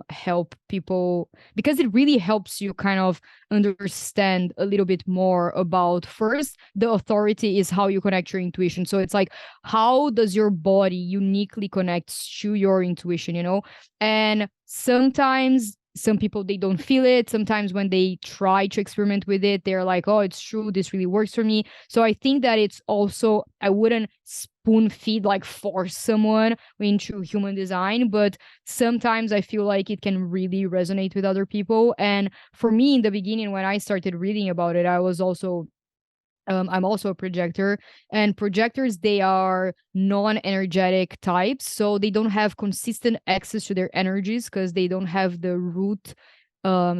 help people, because it really helps you kind of understand a little bit more about, first, the authority is how you connect your intuition. So it's like, how does your body uniquely connect to your intuition, you know? And sometimes some people, they don't feel it. Sometimes when they try to experiment with it, they're like, oh, it's true, this really works for me. So I think that it's also, I wouldn't spoon feed, like force someone into human design, but sometimes I feel like it can really resonate with other people. And for me, in the beginning, when I started reading about it, I was also I'm also a projector, and projectors, they are non-energetic types, so they don't have consistent access to their energies because they don't have the root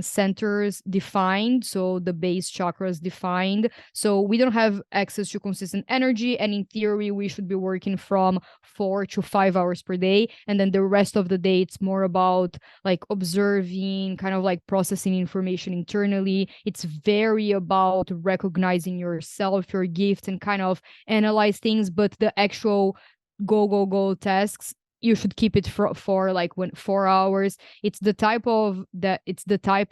centers defined, so the base chakras defined. So we don't have access to consistent energy, and in theory we should be working from 4 to 5 hours per day, and then the rest of the day it's more about like observing, kind of like processing information internally. It's very about recognizing yourself, your gifts, and kind of analyze things. But the actual go tasks, you should keep it for like 4 hours. It's the type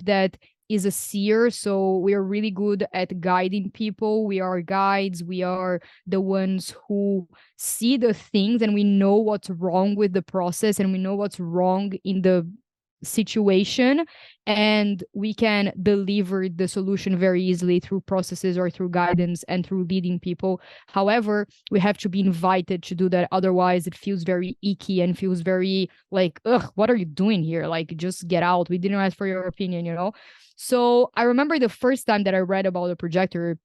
that is a seer, so we are really good at guiding people. We are guides, we are the ones who see the things, and we know what's wrong with the process, and we know what's wrong in the situation, and we can deliver the solution very easily through processes or through guidance and through leading people. However, we have to be invited to do that, otherwise it feels very icky and feels very like, ugh, what are you doing here? Like, just get out, we didn't ask for your opinion, you know? So I remember the first time that I read about a projector,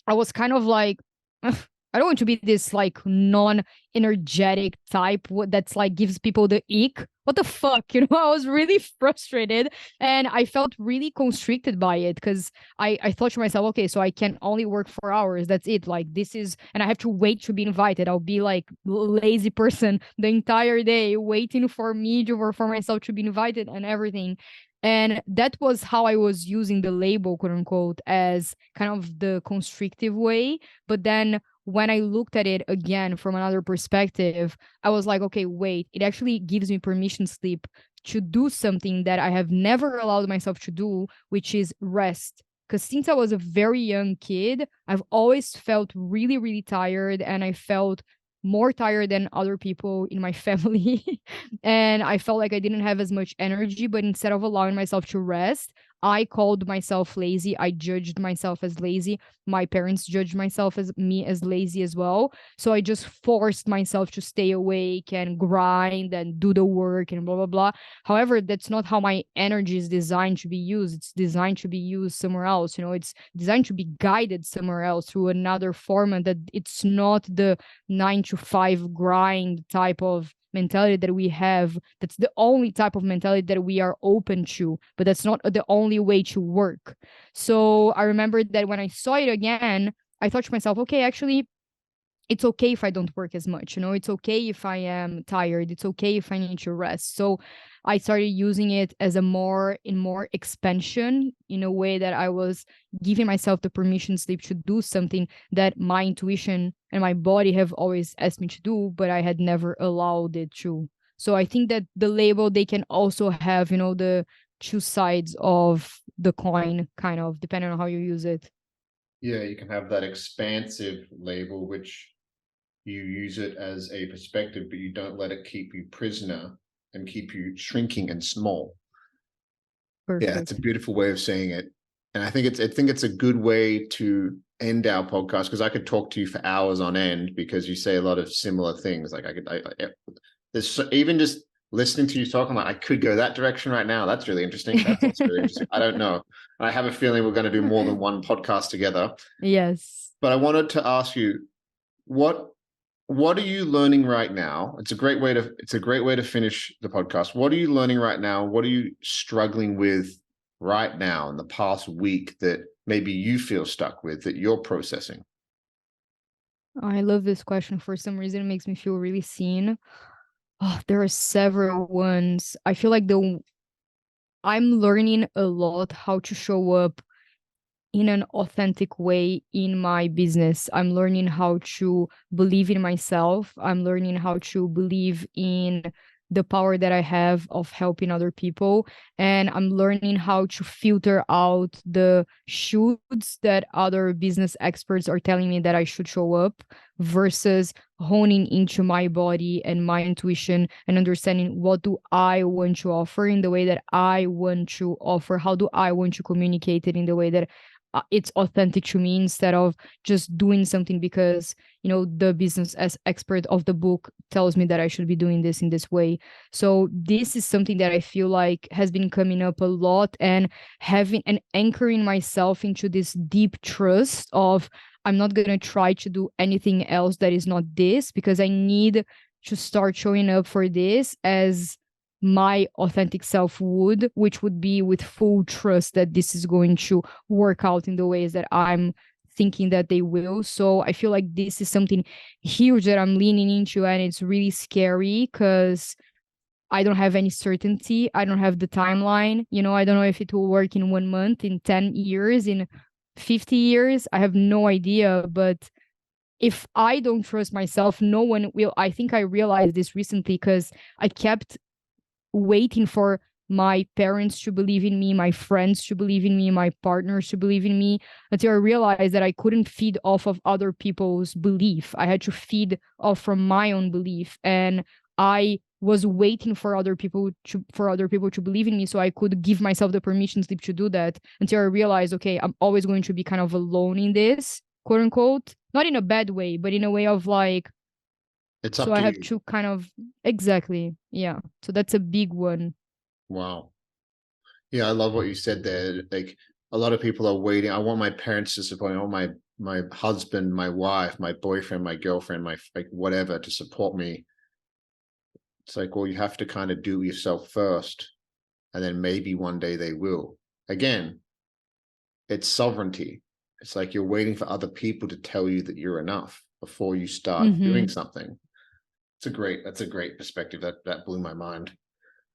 I was kind of like, ugh, I don't want to be this like non-energetic type that's like gives people the ick. What the fuck? You know, I was really frustrated, and I felt really constricted by it because I thought to myself, okay, so I can only work 4 hours. That's it. Like, this is, and I have to wait to be invited. I'll be like lazy person the entire day waiting for me to, or for myself to be invited and everything. And that was how I was using the label, quote unquote, as kind of the constrictive way. But then when I looked at it again from another perspective, I was like, okay, wait, it actually gives me permission slip to do something that I have never allowed myself to do, which is rest. Because since I was a very young kid, I've always felt really, really tired, and I felt more tired than other people in my family. And I felt like I didn't have as much energy, but instead of allowing myself to rest, I called myself lazy. I judged myself as lazy. My parents judged myself as me as lazy as well. So I just forced myself to stay awake and grind and do the work and blah, blah, blah. However, that's not how my energy is designed to be used. It's designed to be used somewhere else. You know, it's designed to be guided somewhere else through another format, that it's not the 9 to 5 grind type of mentality that we have. That's the only type of mentality that we are open to, but that's not the only way to work. So I remember that when I saw it again, I thought to myself, okay, actually it's okay if I don't work as much, you know, it's okay if I am tired, it's okay if I need to rest. So I started using it as a more expansion, in a way that I was giving myself the permission slip to do something that my intuition and my body have always asked me to do, but I had never allowed it to. So I think that the label, they can also have, you know, the two sides of the coin, kind of, depending on how you use it. Yeah, you can have that expansive label, which you use it as a perspective, but you don't let it keep you prisoner and keep you shrinking and small. Perfect. Yeah, it's a beautiful way of saying it. And I think it's a good way to end our podcast, because I could talk to you for hours on end, because you say a lot of similar things. Like there's even just listening to you talk, I'm like, I could go that direction right now. That's really interesting. That's also really interesting. I don't know. I have a feeling we're going to do more than one podcast together. Yes. But I wanted to ask you, what what are you learning right now? It's a great way to finish the podcast. What are you learning right now? What are you struggling with right now in the past week that maybe you feel stuck with, that you're processing? I love this question. For some reason, it makes me feel really seen. Oh, there are several ones. I feel like the I'm learning a lot how to show up in an authentic way in my business. I'm learning how to believe in myself. I'm learning how to believe in the power that I have of helping other people. And I'm learning how to filter out the shoulds that other business experts are telling me that I should show up versus honing into my body and my intuition and understanding what do I want to offer in the way that I want to offer. How do I want to communicate it in the way that it's authentic to me, instead of just doing something because the business as expert of the book tells me that I should be doing this in this way. So this is something that I feel like has been coming up a lot, and having and anchoring myself into this deep trust of I'm not going to try to do anything else that is not this, because I need to start showing up for this as my authentic self would, which would be with full trust that this is going to work out in the ways that I'm thinking that they will. So I feel like this is something huge that I'm leaning into, and it's really scary because I don't have any certainty. I don't have the timeline. I don't know if it will work in 1 month, in 10 years, in 50 years. I have no idea. But if I don't trust myself, no one will. I think I realized this recently because I kept waiting for my parents to believe in me, my friends to believe in me, my partners to believe in me, until I realized that I couldn't feed off of other people's belief. I had to feed off from my own belief. And I was waiting for other people to believe in me so I could give myself the permission slip to do that, until I realized, okay, I'm always going to be kind of alone in this, quote unquote. Not in a bad way, but in a way of like, It's so up I to have you. to kind of, exactly. Yeah. So that's a big one. Wow. Yeah, I love what you said there. Like, a lot of people are waiting. I want my parents to support me. I want my husband, my wife, my boyfriend, my girlfriend, my like whatever to support me. It's like, well, you have to kind of do it yourself first, and then maybe one day they will. Again, it's sovereignty. It's like you're waiting for other people to tell you that you're enough before you start doing Mm-hmm. something. That's a great perspective. That blew my mind.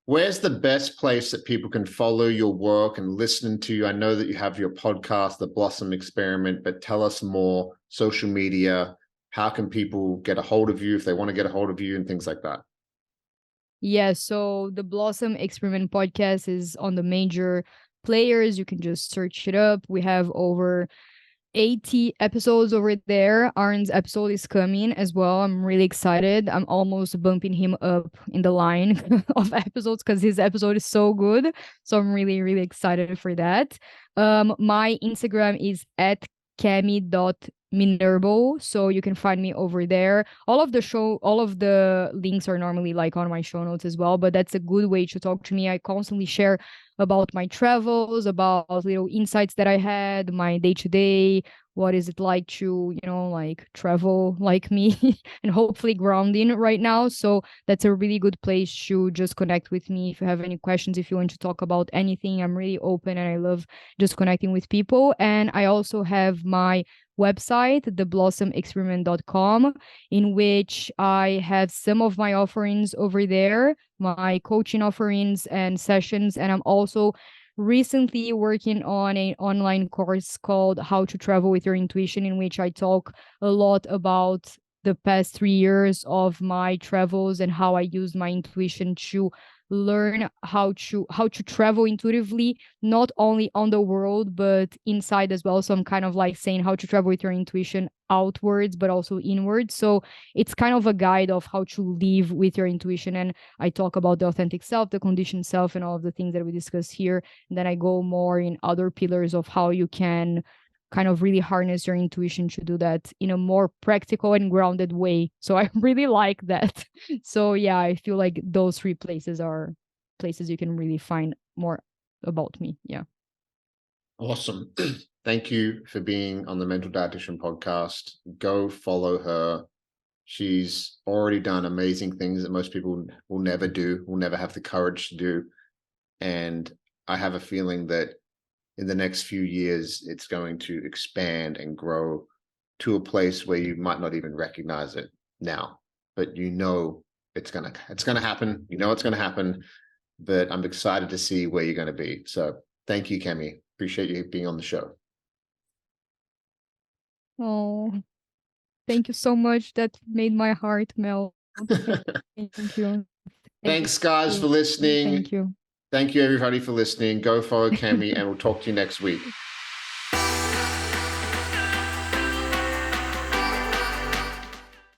Where's the best place that people can follow your work and listen to you? I know that you have your podcast, The Blossom Experiment, but tell us more. Social media, how can people get a hold of you if they want to get a hold of you and things like that? Yeah, so the Blossom Experiment podcast is on the major players. You can just search it up. We have over 80 episodes over there. Aaron's episode is coming as well. I'm really excited. I'm almost bumping him up in the line of episodes because his episode is so good. So I'm really, really excited for that. My Instagram is at cami.minerbo. So you can find me over there. All of the links are normally like on my show notes as well, but that's a good way to talk to me. I constantly share about my travels, about little insights that I had, my day to day, what is it like to, like travel like me and hopefully grounding right now. So that's a really good place to just connect with me. If you have any questions, if you want to talk about anything, I'm really open and I love just connecting with people. And I also have my website, theblossomexperiment.com, in which I have some of my offerings over there, my coaching offerings and sessions. And I'm also recently working on an online course called How to Travel with Your Intuition, in which I talk a lot about the past 3 years of my travels and how I used my intuition to learn how to travel intuitively, not only on the world but inside as well. So I'm kind of like saying how to travel with your intuition outwards but also inwards. So it's kind of a guide of how to live with your intuition. And I talk about the authentic self, the conditioned self, and all of the things that we discuss here. And then I go more in other pillars of how you can kind of really harness your intuition to do that in a more practical and grounded way. So I really like that. So yeah, I feel like those three places are places you can really find more about me. Yeah. Awesome. Thank you for being on the Mental Dietitian podcast. Go follow her. She's already done amazing things that most people will never do, will never have the courage to do. And I have a feeling that in the next few years, it's going to expand and grow to a place where you might not even recognize it now, but you know it's gonna happen. You know it's gonna happen, but I'm excited to see where you're going to be. So thank you, Kemi. Appreciate you being on the show. Oh, thank you so much. That made my heart melt. Thank you. Thanks, guys, for listening. Thank you. Thank you, everybody, for listening. Go follow Kemi, and we'll talk to you next week.